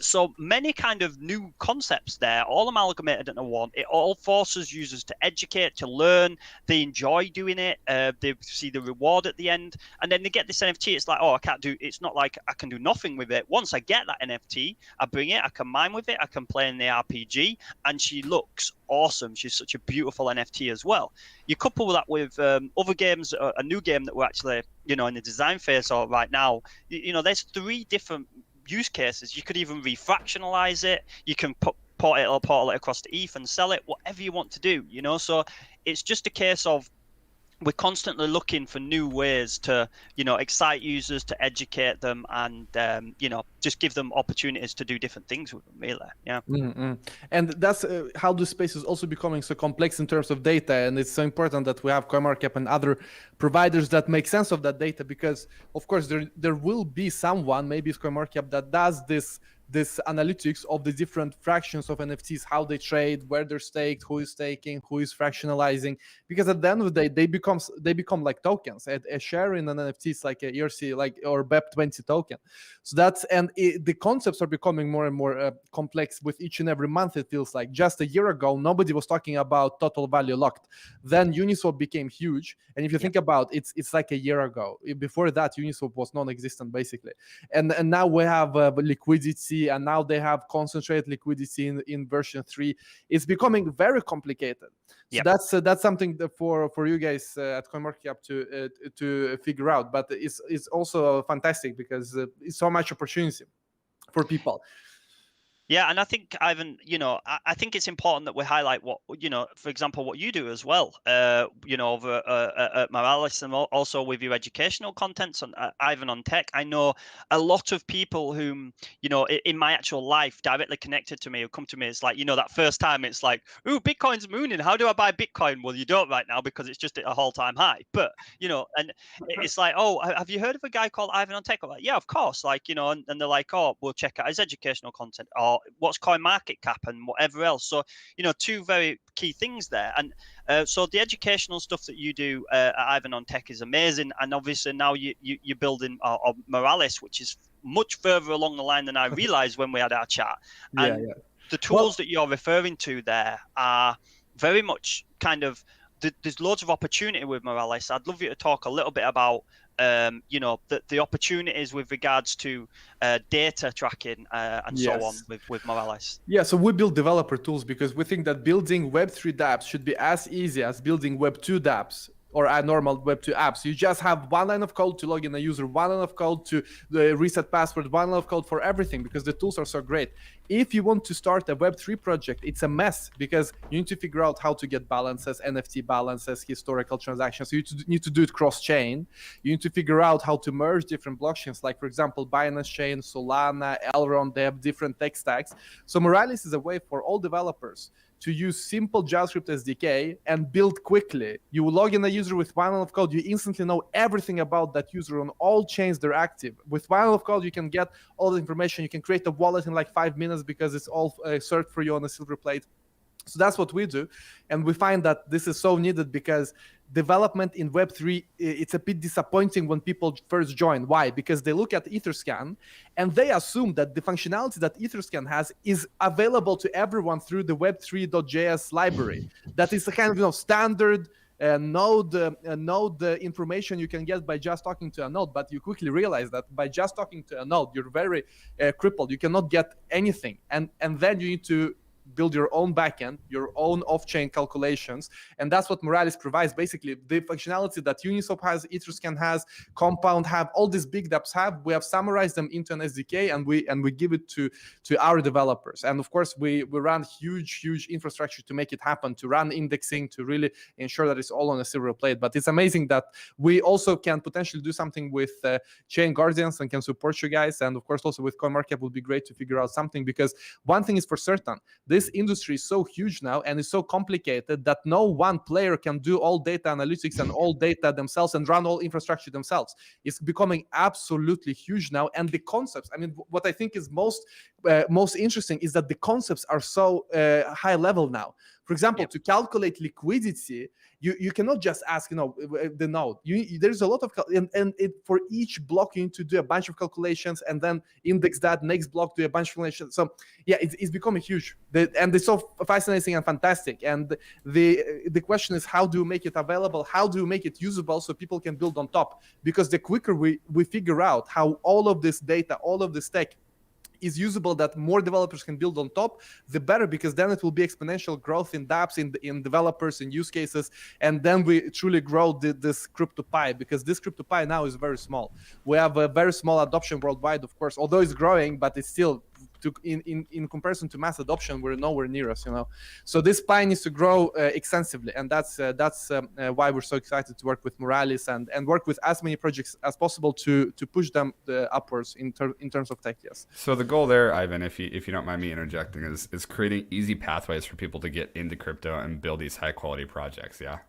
So many kind of new concepts there, all amalgamated into one. It all forces users to educate, to learn. They enjoy doing it. They see the reward at the end, and then they get this NFT. It's like, oh, it's not like I can do nothing with it. Once I get that NFT, I bring it, I can mine with it, I can play in the RPG, and she looks awesome. She's such a beautiful NFT as well. You couple that with other games, a new game that we're actually, you know, in the design phase of right now. You know, there's 3 different use cases. You could even refractionalize it. You can portal it across to ETH and sell it, whatever you want to do, you know. So it's just a case of we're constantly looking for new ways to, you know, excite users, to educate them, and you know, just give them opportunities to do different things with them, really. Yeah. And that's how the space is also becoming so complex in terms of data, and it's so important that we have CoinMarketCap and other providers that make sense of that data, because of course there will be someone, maybe it's CoinMarketCap, that does this analytics of the different fractions of NFTs, how they trade, where they're staked, who is staking, who is fractionalizing, because at the end of the day they become like tokens. A share in an NFT is like a ERC, like, or BEP20 token. So that's, and the concepts are becoming more and more complex with each and every month. It feels like just a year ago nobody was talking about total value locked. Then Uniswap became huge, and if you think about it, it's like a year ago. Before that Uniswap was non-existent basically, and now we have liquidity, and now they have concentrated liquidity in version 3. It's becoming very complicated. So that's something that for you guys at CoinMarketCap to figure out. But it's also fantastic because it's so much opportunity for people. Yeah, and I think, Ivan, you know, I think it's important that we highlight what, you know, for example, what you do as well, you know, over at Moralis, and also with your educational contents on IvanOnTech. I know a lot of people whom, you know, in my actual life directly connected to me, who come to me, it's like, you know, that first time it's like, ooh, Bitcoin's mooning. How do I buy Bitcoin? Well, you don't right now because it's just at a all-time high. But, you know, and it's like, oh, have you heard of a guy called IvanOnTech? I'm like, yeah, of course. Like, you know, and they're like, oh, we'll check out his educational content, or what's CoinMarketCap and whatever else. So, you know, 2 very key things there. And so the educational stuff that you do at IvanOnTech is amazing. And obviously now you're building Moralis, which is much further along the line than I realized when we had our chat. And the tools that you're referring to there are very much kind of, there's loads of opportunity with Moralis. I'd love you to talk a little bit about you know, the opportunities with regards to data tracking and so on with Moralis. Yeah, so we build developer tools because we think that building Web3 dApps should be as easy as building Web2 dApps or a normal Web2 apps. You just have 1 line of code to log in a user, 1 line of code to reset password, 1 line of code for everything, because the tools are so great. If you want to start a Web3 project, it's a mess because you need to figure out how to get balances, NFT balances, historical transactions. You need to do it cross-chain. You need to figure out how to merge different blockchains, like, for example, Binance Chain, Solana, Elrond, they have different tech stacks. So Moralis is a way for all developers to use simple JavaScript SDK and build quickly. You log in a user with 1 line of code, you instantly know everything about that user on all chains they're active. With 1 line of code, you can get all the information. You can create a wallet in like 5 minutes because it's all served for you on a silver plate. So that's what we do. And we find that this is so needed because development in Web3, it's a bit disappointing when people first join. Why? Because they look at Etherscan and they assume that the functionality that Etherscan has is available to everyone through the Web3.js library. That is a kind of, you know, standard node information you can get by just talking to a node, but you quickly realize that by just talking to a node, you're very crippled. You cannot get anything. And then you need to build your own backend, your own off-chain calculations, and that's what Moralis provides. Basically, the functionality that Uniswap has, Etherscan has, Compound have, all these big dApps have, we have summarized them into an SDK, and we give it to our developers. And of course, we run huge infrastructure to make it happen, to run indexing, to really ensure that it's all on a silver plate. But it's amazing that we also can potentially do something with ChainGuardians and can support you guys. And of course, also with CoinMarketCap would be great to figure out something, because one thing is for certain, this industry is so huge now and it's so complicated that no one player can do all data analytics and all data themselves and run all infrastructure themselves. It's becoming absolutely huge now. And the concepts, I mean, what I think is most interesting is that the concepts are so high level now. For example, to calculate liquidity, you cannot just ask, the node. There's a lot of, for each block you need to do a bunch of calculations and then index that next block, do a bunch of calculations. So yeah, it's becoming huge, and it's so fascinating and fantastic. And the question is, how do you make it available? How do you make it usable so people can build on top? Because the quicker we figure out how all of this data, all of this tech is usable, that more developers can build on top, the better, because then it will be exponential growth in dApps, in developers, in use cases, and then we truly grow this crypto pie, because this crypto pie now is very small. We have a very small adoption worldwide, of course, although it's growing, but it's still, in comparison to mass adoption, we're nowhere near us, So this pie needs to grow extensively, and that's why we're so excited to work with Moralis and work with as many projects as possible to push them upwards in terms of tech. Yes. So the goal there, Ivan, if you don't mind me interjecting, is creating easy pathways for people to get into crypto and build these high quality projects. Yeah.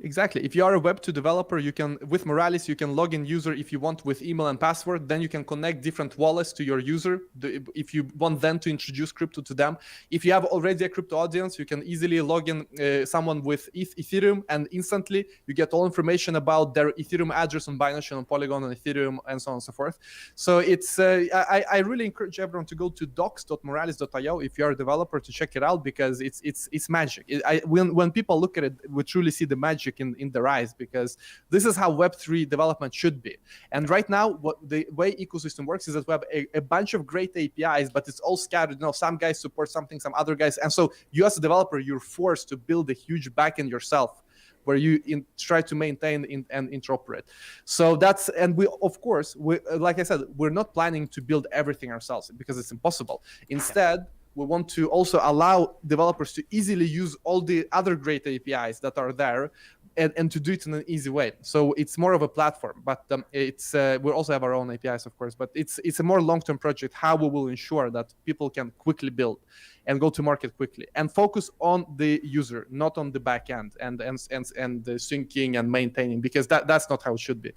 Exactly. If you are a Web2 developer, you can, with Moralis, you can log in user if you want with email and password. Then you can connect different wallets to your user if you want them to introduce crypto to them. If you have already a crypto audience, you can easily log in someone with Ethereum, and instantly you get all information about their Ethereum address on Binance, on Polygon, on Ethereum, and so on and so forth. So it's I really encourage everyone to go to docs.moralis.io if you are a developer, to check it out, because it's magic. When people look at it, we truly see the magic in their eyes, because this is how Web3 development should be. And right now, what the way ecosystem works is that we have a bunch of great APIs, but it's all scattered. Some guys support something, some other guys, and so you as a developer, you're forced to build a huge backend yourself, where you try to maintain and interoperate. So that's, and we, of course, like I said, we're not planning to build everything ourselves, because it's impossible. Instead, we want to also allow developers to easily use all the other great APIs that are there, and to do it in an easy way. So it's more of a platform, but we also have our own APIs, of course, but it's a more long-term project, how we will ensure that people can quickly build and go to market quickly and focus on the user, not on the back end and the syncing and maintaining, because that's not how it should be.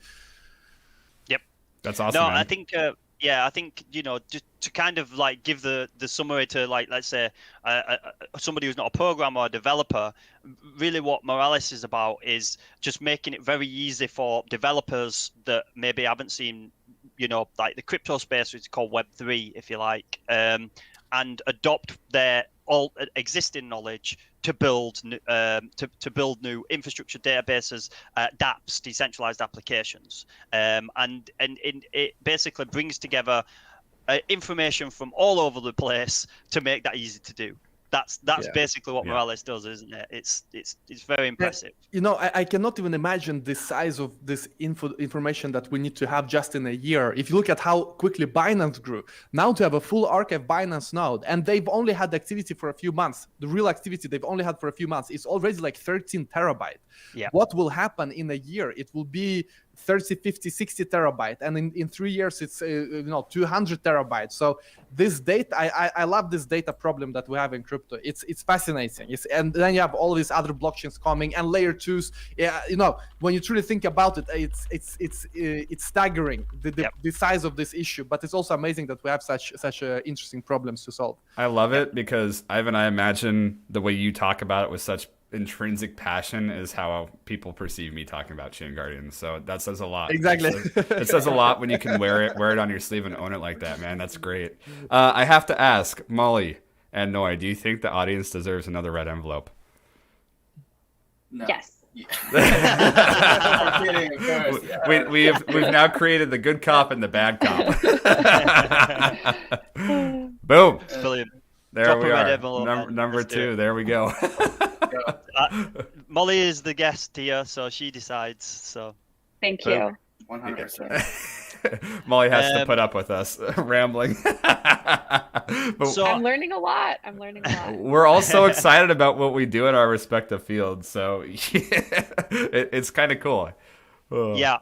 Yep. That's awesome. No, man. I think just to kind of like give the summary to, like, let's say somebody who's not a programmer or a developer, really what Moralis is about is just making it very easy for developers that maybe haven't seen, like the crypto space, which is called Web3, if you like, and adopt their all existing knowledge to build new infrastructure databases, dApps, decentralized applications, and it basically brings together information from all over the place to make that easy to do. That's basically what Moralis does, isn't it? It's very impressive. I cannot even imagine the size of this information that we need to have just in a year. If you look at how quickly Binance grew, now to have a full archive Binance node, and they've only had activity for a few months, the real activity they've only had for a few months, it's already like 13 terabyte. Yeah. What will happen in a year? It will be 30, 50, 60 terabyte, and in 3 years it's 200 terabytes. So this data, I love this data problem that we have in crypto. It's fascinating. And then you have all these other blockchains coming and layer twos. Yeah, when you truly think about it, it's staggering the size of this issue. But it's also amazing that we have such interesting problems to solve. I love it, because Ivan, I imagine the way you talk about it with such intrinsic passion is how people perceive me talking about ChainGuardians. So that says a lot. Exactly. It says a lot when you can wear it on your sleeve and own it like that, man. That's great. I have to ask, Molly and Noi, do you think the audience deserves another red envelope? No. Yes. I'm kidding, of course. Yeah. We've now created the good cop and the bad cop. Boom. Brilliant. There Drop we a red are. envelope. Number Let's do 2. it. There we go. Molly is the guest here, so she decides. So Thank you. 100%. Molly has to put up with us rambling. But So- I'm learning a lot. we're all so excited about what we do in our respective fields, so it's kind of cool. yeah.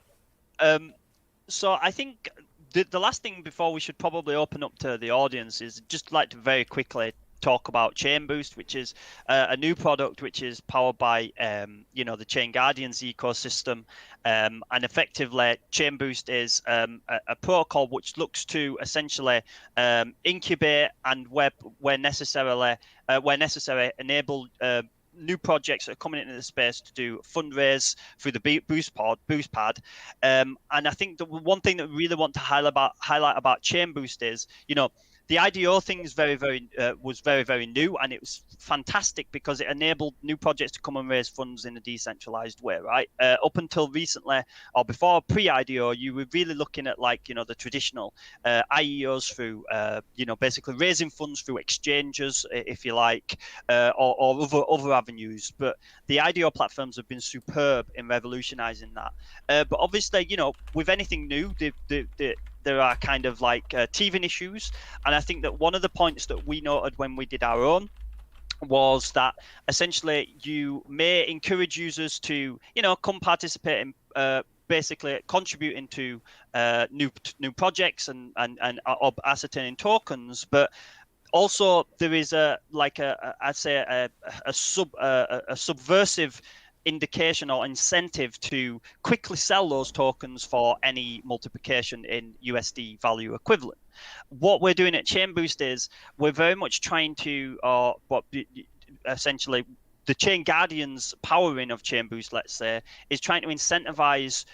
So I think the last thing before we should probably open up to the audience is just like to very quickly talk about ChainBoost, which is a new product which is powered by the ChainGuardians ecosystem, and effectively ChainBoost is a protocol which looks to essentially incubate and where necessary enable new projects that are coming into the space to do fundraise through the boost pad. And I think the one thing that we really want to highlight about ChainBoost is, the IDO thing is was very new, and it was fantastic because it enabled new projects to come and raise funds in a decentralized way, right? Up until recently, or before pre-IDO, you were really looking at the traditional IEOs through basically raising funds through exchanges, if you like, or other avenues. But the IDO platforms have been superb in revolutionizing that. But obviously, with anything new, there are kind of teething issues. And I think that one of the points that we noted when we did our own was that essentially you may encourage users to, come participate in basically contributing to new projects and ascertaining tokens. But also there is a subversive indication or incentive to quickly sell those tokens for any multiplication in USD value equivalent. What we're doing at ChainBoost is we're very much trying to, essentially the ChainGuardians powering of ChainBoost, let's say, is trying to incentivize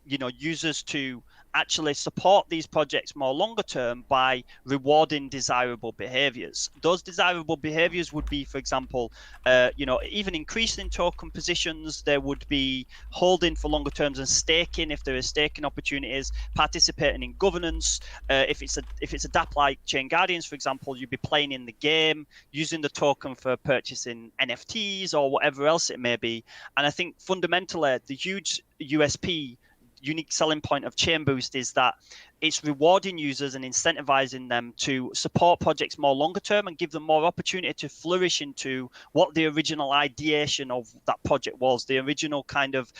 users to actually support these projects more longer term by rewarding desirable behaviors. Those desirable behaviors would be, for example, even increasing token positions. There would be holding for longer terms and staking if there is staking opportunities, participating in governance. If it's a DApp like ChainGuardians, for example, you'd be playing in the game, using the token for purchasing NFTs or whatever else it may be. And I think fundamentally the huge USP, unique selling point of ChainBoost, is that it's rewarding users and incentivizing them to support projects more longer term and give them more opportunity to flourish into what the original ideation of that project was, the original kind of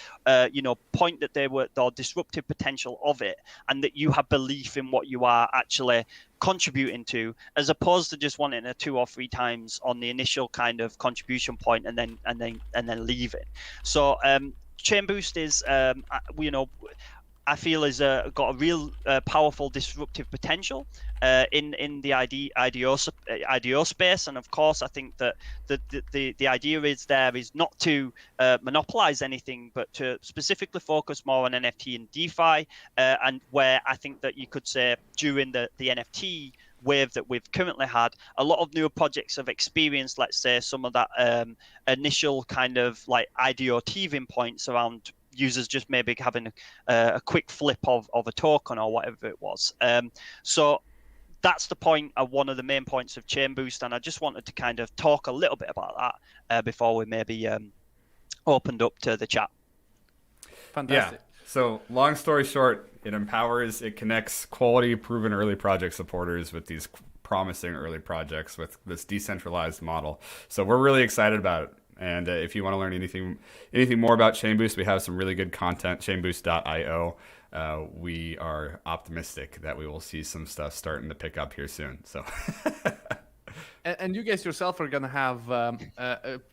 point that they were, or disruptive potential of it, and that you have belief in what you are actually contributing to, as opposed to just wanting it 2 or 3 times on the initial kind of contribution point and then leave it. So ChainBoost is, I feel has got a real powerful disruptive potential in the IDO space, and of course, I think that the idea is not to monopolize anything, but to specifically focus more on NFT and DeFi, and where I think that you could say during the NFT wave that we've currently had, a lot of newer projects have experienced, let's say, some of that initial kind of IDO teething points around users just maybe having a quick flip of a token or whatever it was. So that's the point of one of the main points of ChainBoost, and I just wanted to kind of talk a little bit about that before we maybe opened up to the chat. Fantastic. Yeah. So long story short, it connects quality, proven early project supporters with these promising early projects with this decentralized model. So we're really excited about it. And if you want to learn anything more about ChainBoost, we have some really good content, chainboost.io. We are optimistic that we will see some stuff starting to pick up here soon. So, and you guys yourself are gonna have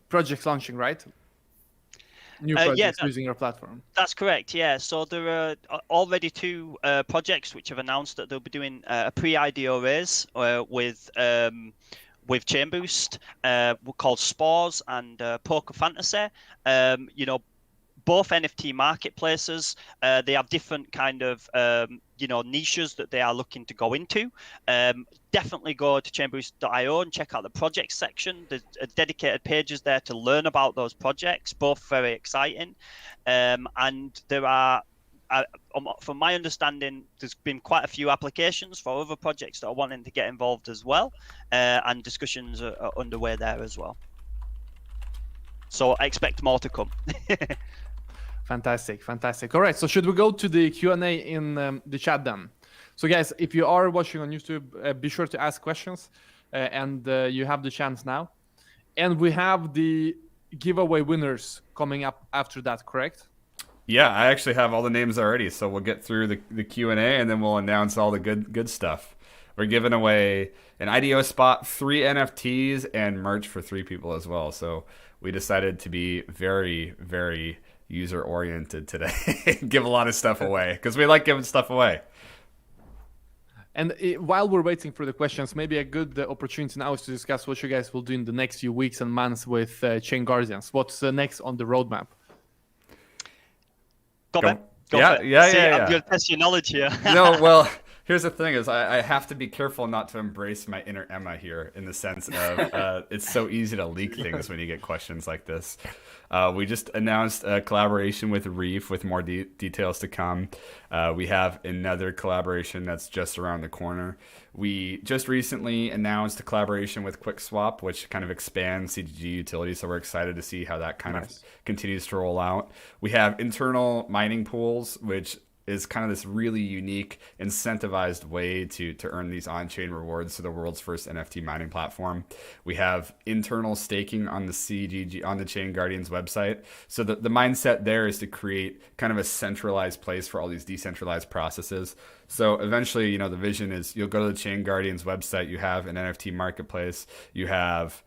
projects launching, right? New projects using your platform. That's correct. Yeah. So there are already 2 projects which have announced that they'll be doing a pre-IDO raise with ChainBoost, called Spores and Poker Fantasy. Both NFT marketplaces. They have different kind of niches that they are looking to go into. Definitely go to chainboost.io and check out the projects section. There's dedicated pages there to learn about those projects, both very exciting. And there are from my understanding, there's been quite a few applications for other projects that are wanting to get involved as well, and discussions are underway there as well. So I expect more to come. Fantastic, fantastic. All right, so should we go to the Q&A in the chat then? So guys, if you are watching on YouTube, be sure to ask questions, and you have the chance now. And we have the giveaway winners coming up after that, correct? Yeah, I actually have all the names already, so we'll get through the Q&A, and then we'll announce all the good stuff. We're giving away an IDO spot, 3 NFTs, and merch for 3 people as well. So we decided to be very, very user-oriented today. Give a lot of stuff away, because we like giving stuff away. And while we're waiting for the questions, maybe a good opportunity now is to discuss what you guys will do in the next few weeks and months with Chain Guardians. What's next on the roadmap? Go Yeah. I'm going to test your knowledge here. No, well, here's the thing is I have to be careful not to embrace my inner Emma here, in the sense of it's so easy to leak things when you get questions like this. We just announced a collaboration with Reef, with more details to come. We have another collaboration that's just around the corner. We just recently announced a collaboration with QuickSwap, which kind of expands CGG utility, so we're excited to see how that kind of continues to roll out. We have internal mining pools, which is kind of this really unique incentivized way to earn these on-chain rewards to the world's first NFT mining platform. We have internal staking on the CGG, on the Chain Guardians website. So the mindset there is to create kind of a centralized place for all these decentralized processes. So eventually, the vision is you'll go to the Chain Guardians website, you have an NFT marketplace, you have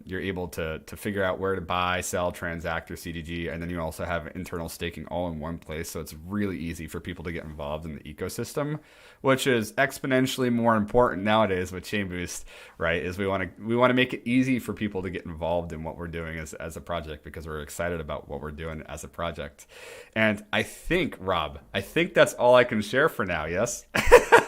you're able to figure out where to buy, sell, transact your CGG, and then you also have internal staking all in one place. So it's really easy for people to get involved in the ecosystem, which is exponentially more important nowadays with Chain Boost, right? Is we want to make it easy for people to get involved in what we're doing as a project, because we're excited about what we're doing as a project. And I think, Rob, that's all I can share for now. Yes.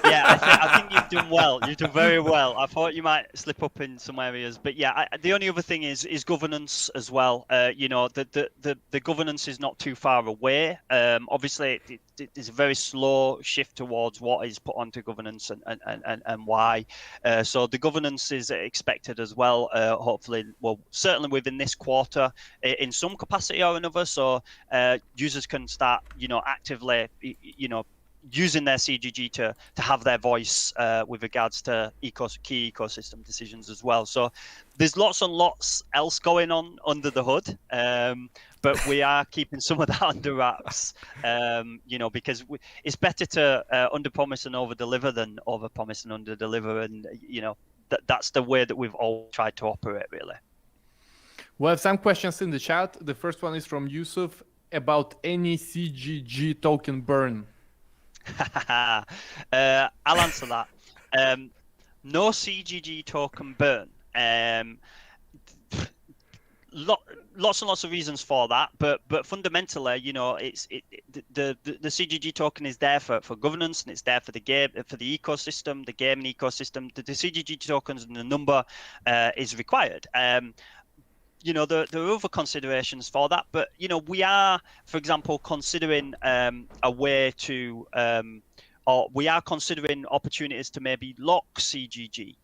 Yeah, I think you've done well. You've done very well. I thought you might slip up in some areas, but yeah, the only other thing is governance as well. The governance is not too far away. Obviously, it's a very slow shift towards what is put onto governance and why. So the governance is expected as well. Hopefully, well, certainly within this quarter, in some capacity or another. So users can start, actively, using their CGG to have their voice with regards to key ecosystem decisions as well. So there's lots and lots else going on under the hood, but we are keeping some of that under wraps, because it's better to under-promise and over-deliver than over-promise and under-deliver, and that's the way that we've all tried to operate, really. We have some questions in the chat. The first one is from Yusuf about any CGG token burn. I'll answer that. No CGG token burn. Lots and lots of reasons for that, but fundamentally, the CGG token is there for governance, and it's there for the game, for the ecosystem, the gaming ecosystem. The CGG tokens and the number is required. There are other considerations for that, but we are, for example, considering a way to, or we are considering opportunities to maybe lock CGG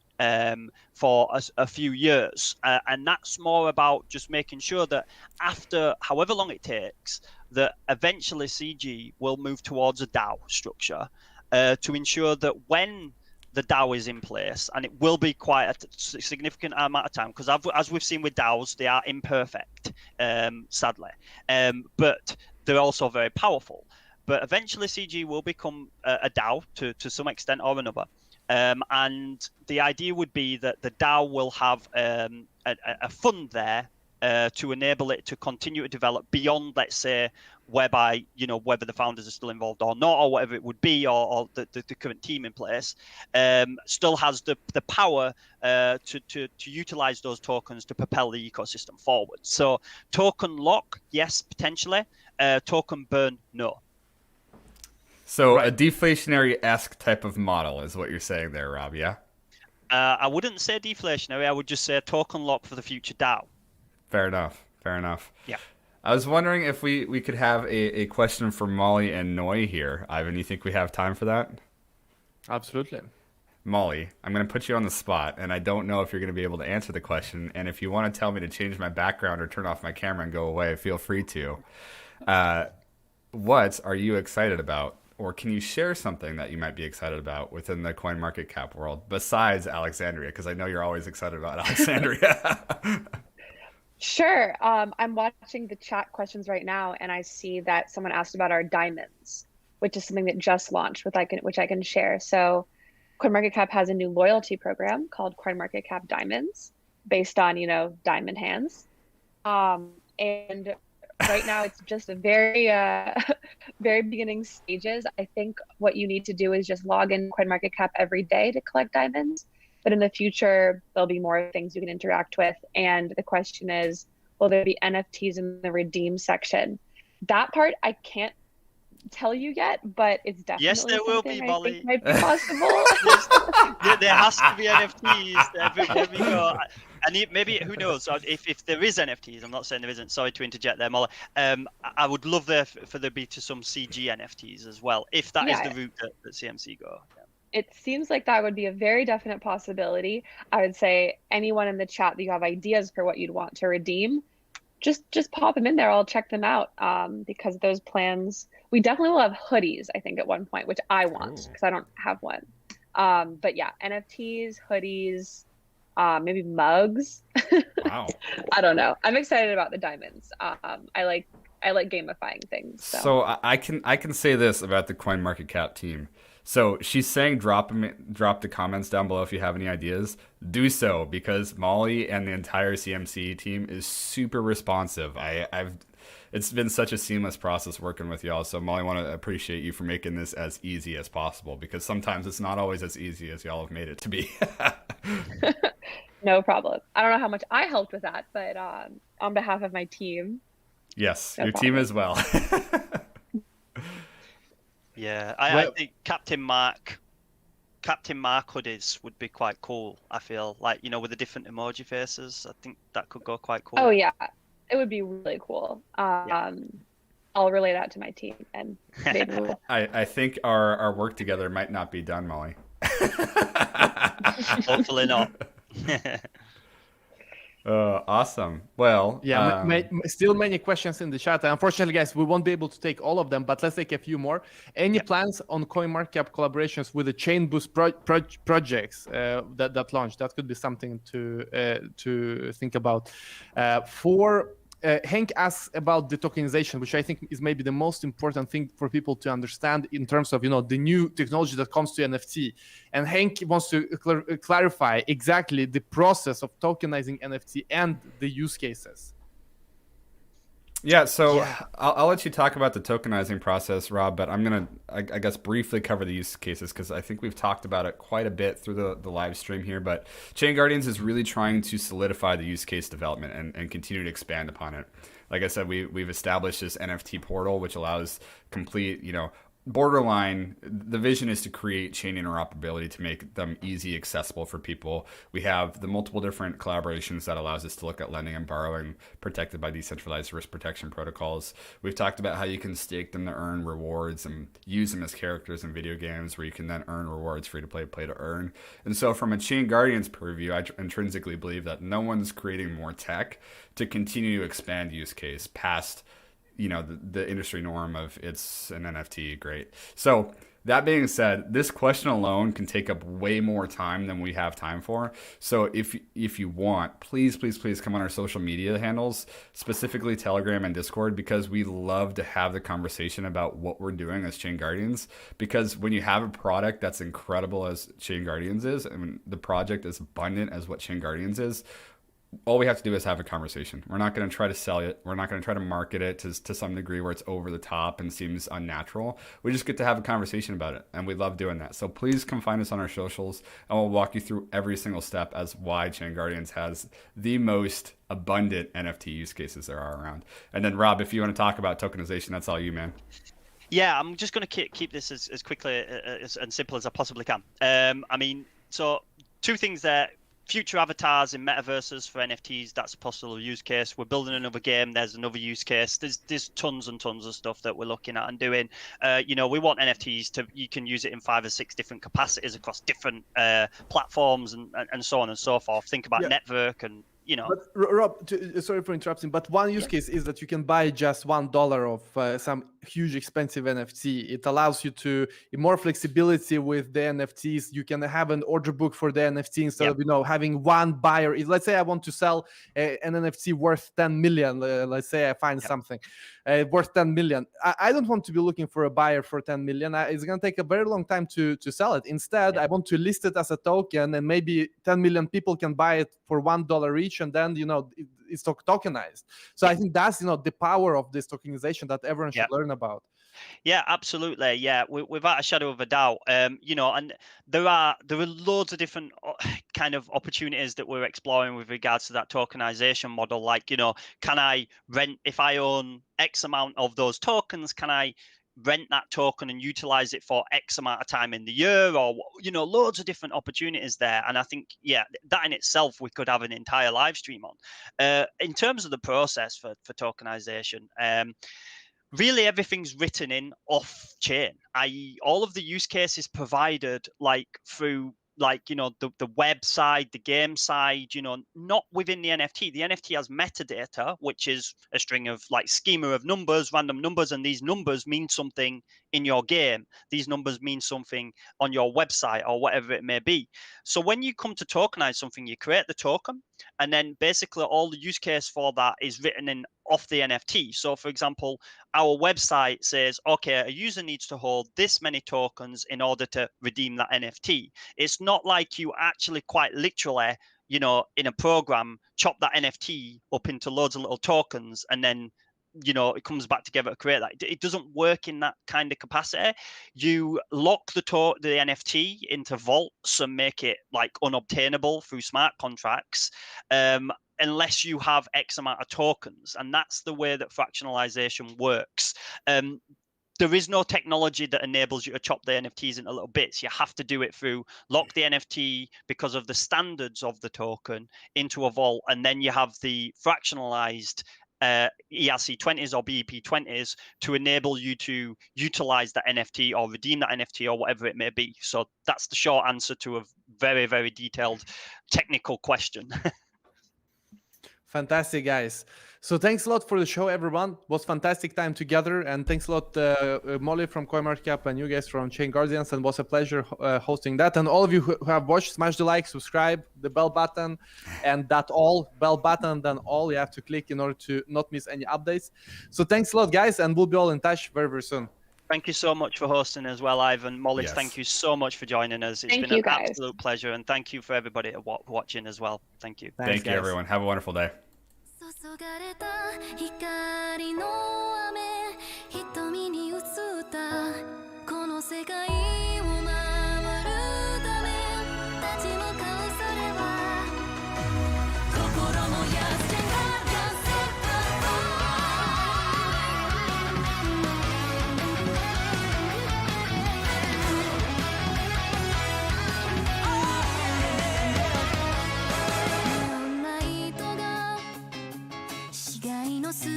for a few years, and that's more about just making sure that after however long it takes, that eventually CG will move towards a DAO structure to ensure that when the DAO is in place, and it will be quite a significant amount of time, because as we've seen with DAOs, they are imperfect, sadly, but they're also very powerful. But eventually CG will become a DAO to some extent or another, and the idea would be that the DAO will have a fund there to enable it to continue to develop beyond, let's say, whereby whether the founders are still involved or not, or whatever it would be, or the current team in place still has the power to utilize those tokens to propel the ecosystem forward. So token lock, yes, potentially. Token burn, no. So a deflationary-esque type of model is what you're saying there, Rob, yeah? I wouldn't say deflationary. I would just say token lock for the future DAO. Fair enough. Yeah. I was wondering if we could have a question for Molly and Noi here. Ivan, you think we have time for that? Absolutely. Molly, I'm going to put you on the spot, and I don't know if you're going to be able to answer the question. And if you want to tell me to change my background or turn off my camera and go away, feel free to. What are you excited about? Or can you share something that you might be excited about within the CoinMarketCap world besides Alexandria? Because I know you're always excited about Alexandria. Sure. I'm watching the chat questions right now, and I see that someone asked about our diamonds, which is something that just launched, which I can share. So CoinMarketCap has a new loyalty program called CoinMarketCap Diamonds, based on, diamond hands. And right now it's just a very, very beginning stages. I think what you need to do is just log in CoinMarketCap every day to collect diamonds. But in the future, there'll be more things you can interact with. And the question is, will there be NFTs in the redeem section? That part I can't tell you yet, but it's definitely Yes, there will be, Molly. I think might be possible. There has to be NFTs everywhere we go. And maybe, who knows, if there is NFTs, I'm not saying there isn't, sorry to interject there, Molly. I would love for there be to some CG NFTs as well, if that is the route that CMC go. Yeah. It seems like that would be a very definite possibility. I would say anyone in the chat that you have ideas for what you'd want to redeem, just pop them in there. I'll check them out, because those plans, we definitely will have hoodies, I think, at one point, which I want because I don't have one. But yeah, NFTs, hoodies, maybe mugs. Wow. I don't know. I'm excited about the diamonds. I like gamifying things. So I can say this about the CoinMarketCap team. So she's saying drop the comments down below if you have any ideas. Do so, because Molly and the entire CMC team is super responsive. It's been such a seamless process working with y'all. So Molly, I want to appreciate you for making this as easy as possible, because sometimes it's not always as easy as y'all have made it to be. No problem. I don't know how much I helped with that, but on behalf of my team. Yes, no your problem. team as well. Yeah, I think Captain Mark hoodies would be quite cool. I feel like, with the different emoji faces, I think that could go quite cool. Oh yeah, it would be really cool. I'll relay that to my team, and maybe we'll... I think our work together might not be done, Molly. Hopefully not. Awesome. Well, yeah, still many questions in the chat. Unfortunately, guys, we won't be able to take all of them, but let's take a few more. Any plans on CoinMarketCap collaborations with the Chain Boost projects that launched? That could be something to think about. Hank asks about the tokenization, which I think is maybe the most important thing for people to understand in terms of the new technology that comes to NFT. And Hank wants to clarify exactly the process of tokenizing NFT and the use cases. Yeah, so I'll let you talk about the tokenizing process, Rob, but I'm going to, I guess, briefly cover the use cases, because I think we've talked about it quite a bit through the live stream here. But ChainGuardians is really trying to solidify the use case development and continue to expand upon it. Like I said, we've established this NFT portal, which allows complete, borderline, the vision is to create chain interoperability to make them easy, accessible for people. We have the multiple different collaborations that allows us to look at lending and borrowing protected by decentralized risk protection protocols. We've talked about how you can stake them to earn rewards and use them as characters in video games, where you can then earn rewards free to play to earn. And so from a ChainGuardians purview, I intrinsically believe that no one's creating more tech to continue to expand use case past the industry norm of it's an NFT, great. So that being said, this question alone can take up way more time than we have time for. So if you want, please come on our social media handles, specifically Telegram and Discord, because we love to have the conversation about what we're doing as ChainGuardians. Because when you have a product that's incredible as ChainGuardians is, and the project is abundant as what ChainGuardians is, all we have to do is have a conversation. We're not going to try to sell it. We're not going to try to market it to some degree where it's over the top and seems unnatural. We just get to have a conversation about it, and we love doing that. So please come find us on our socials, and we'll walk you through every single step as why ChainGuardians has the most abundant NFT use cases there are around. And then, Rob, if you want to talk about tokenization, that's all you, man. Yeah, I'm just going to keep this as quickly and simple as I possibly can. So two things there. future avatars in metaverses for NFTs. That's a possible use case. We're building another game. There's another use case. There's tons and tons of stuff that we're looking at and doing. You know, we want NFTs to, you can use it in 5 or 6 different capacities across different platforms and so on and so forth. Think about network and, you know. But Rob, sorry for interrupting, but one use case is that you can buy just $1 of some huge expensive NFT. It allows you to more flexibility with the NFTs. You can have an order book for the NFT instead of, you know, having one buyer. Let's say I want to sell an NFT worth 10 million. Let's say I find something worth 10 million. I don't want to be looking for a buyer for 10 million. It's going to take a very long time to sell it. Instead, I want to list it as a token, and maybe 10 million people can buy it for $1 each, and then, you know, it's tokenized. So I think that's, you know, the power of this tokenization that everyone should learn about. Yeah, absolutely. Yeah, without a shadow of a doubt. You know, and there are loads of different kind of opportunities that we're exploring with regards to that tokenization model. Like, you know, can I rent, if I own X amount of those tokens, can I rent that token and utilize it for X amount of time in the year, or, you know, loads of different opportunities there. And I think, yeah, that in itself, we could have an entire live stream on. In terms of the process for tokenization, really everything's written in off chain, i.e. all of the use cases provided like through, like, you know, the web side, the game side, you know, not within the NFT. The NFT has metadata, which is a string of like schema of numbers, random numbers, and these numbers mean something in your game. These numbers mean something on your website or whatever it may be. So when you come to tokenize something, you create the token, and then basically all the use case for that is written in off the NFT. So for example, our website says, okay, a user needs to hold this many tokens in order to redeem that NFT. It's not like you actually quite literally, you know, in a program, chop that NFT up into loads of little tokens, and then, you know, it comes back together to create that. It doesn't work in that kind of capacity. You lock the NFT into vaults and make it like unobtainable through smart contracts, unless you have X amount of tokens. And that's the way that fractionalization works. There is no technology that enables you to chop the NFTs into little bits. You have to do it through lock the NFT because of the standards of the token into a vault, and then you have the fractionalized ERC20s or BEP20s to enable you to utilize that NFT or redeem that NFT or whatever it may be. So that's the short answer to a very, very detailed technical question. Fantastic, guys. So thanks a lot for the show, everyone. It was fantastic time together, and thanks a lot, Molly from CoinMarketCap and you guys from ChainGuardians, and it was a pleasure hosting that. And all of you who have watched, smash the like, subscribe, the bell button, and that all bell button, then all you have to click in order to not miss any updates. So thanks a lot, guys, and we'll be all in touch very, very soon. Thank you so much for hosting as well, Ivan. Molly, thank you so much for joining us. It's been an absolute pleasure, and thank you for everybody watching as well. Thank you. Thank you, everyone. Have a wonderful day. 注がれた光の雨瞳に映ったこの世界を守るため立ち向かうそれは心も痩せが痩せ隅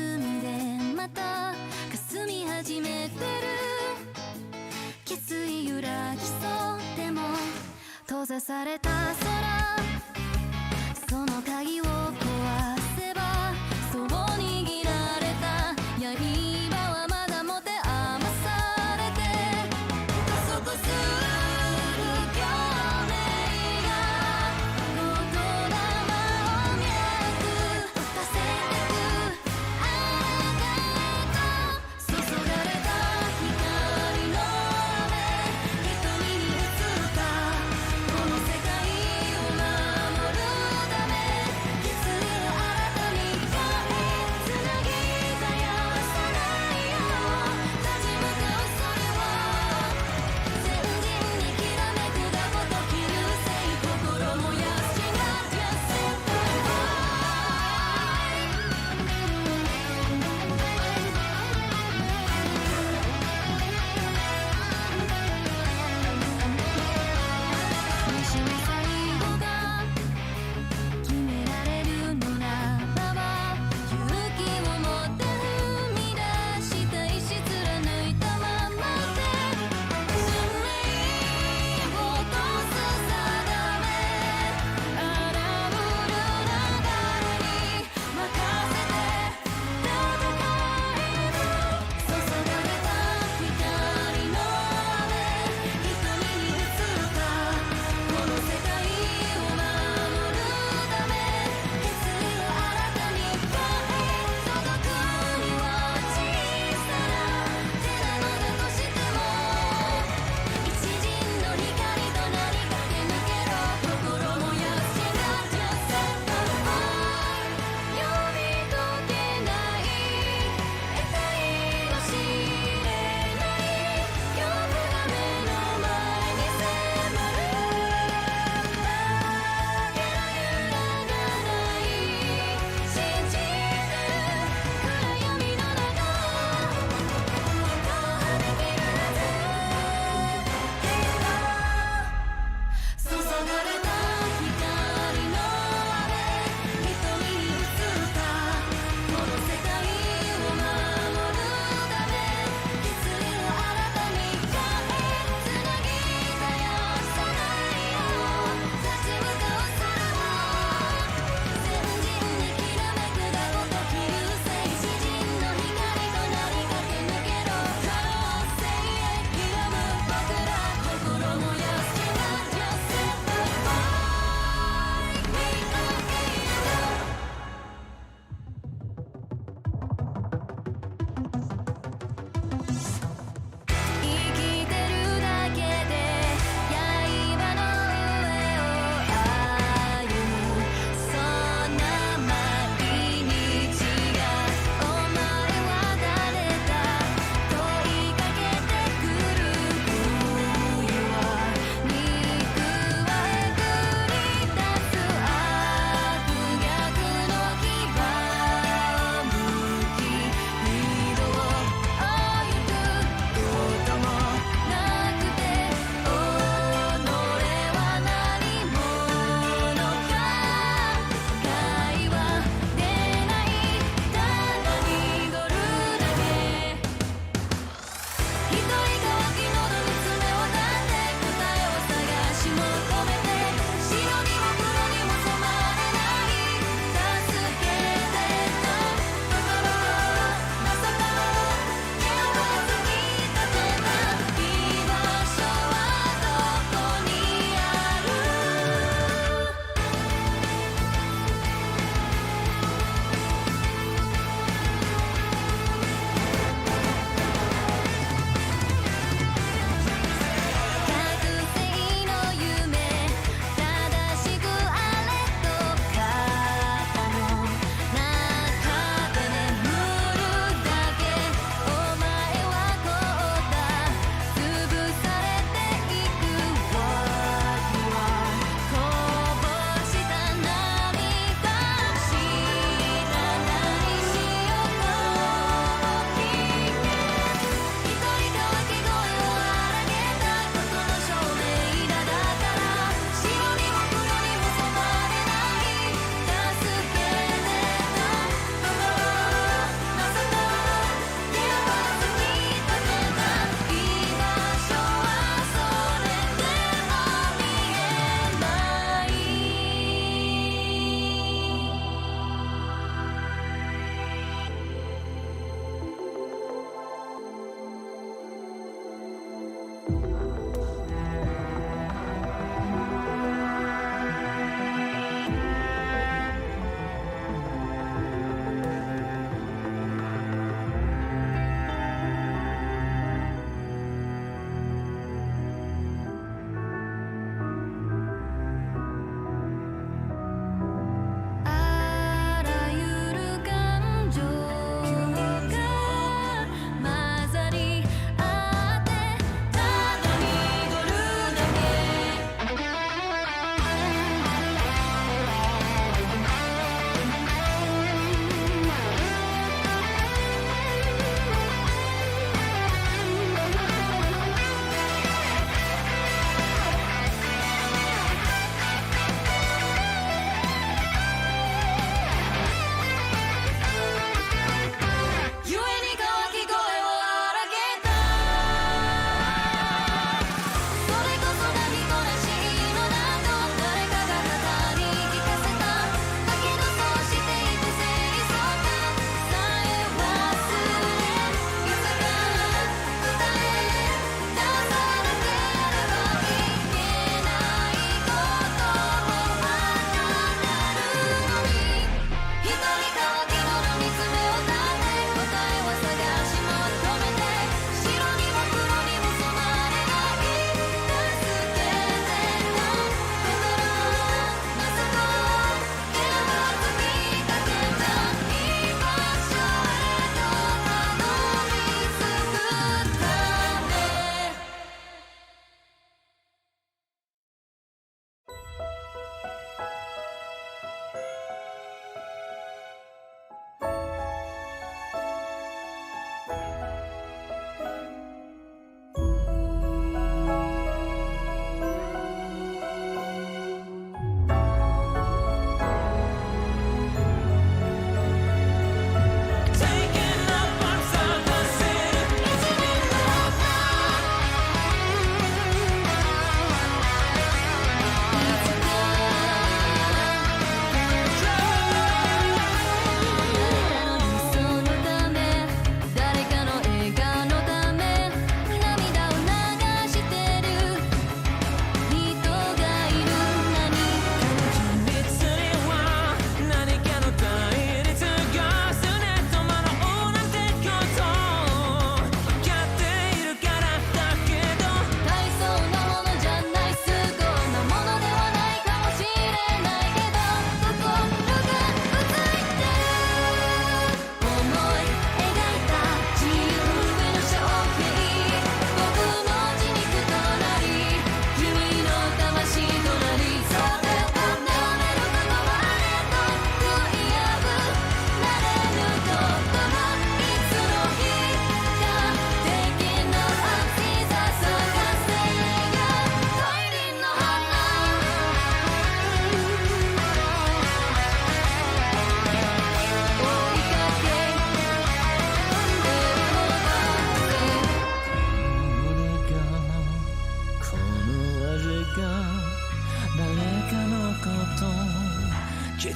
でまた霞み始めてる決意揺らぎそうでも閉ざされた空その鍵を壊せばそう握られた刃はまだ持て余されて加速する共鳴が言霊を脈させて注がれた光の雨瞳に映ったこの世界を守るため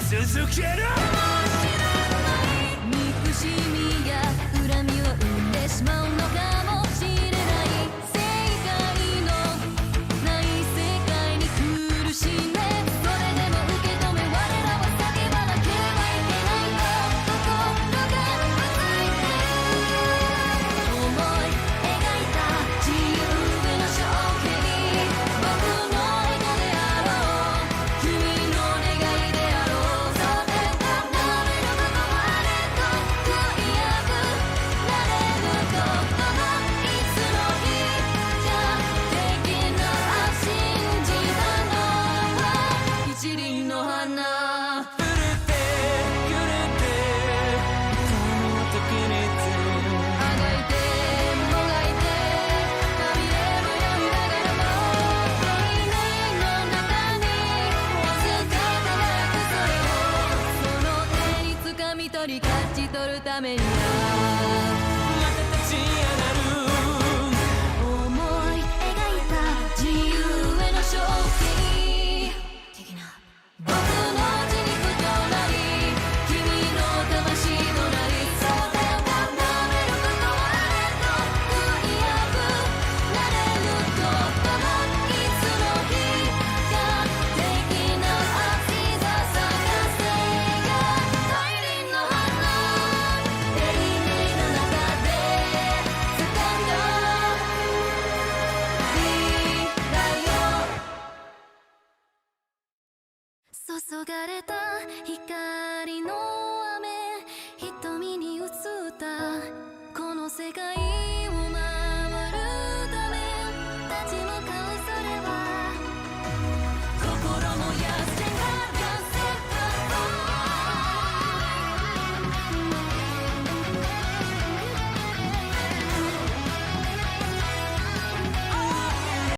続けろ憎しみや恨みを生んでしまうのかもしれない正解のない世界に苦しんでそれでも受け止め我らは叫ばなければいけないと心がうついて思い描いた自由への衝撃僕のエゴであろう君の願いであろうそれがなめることもあれと悔いやくなれることもいつの日じゃできな信じたのは一輪の花触れてくれてこの時にあがいてもがいてまみれもやみながらも永遠の中にわずか輝くそれをその手に掴み取り勝ち取るためにはまた立ち上がる思い描いた自由への衝撃的な僕の血肉となり君の魂となりそれがなめることはあれと悔いやくなれることもいつの日か的な熱さ探せが大輪の花永遠の中で掴んだ未来を注がれた光の雨瞳に映ったこの世界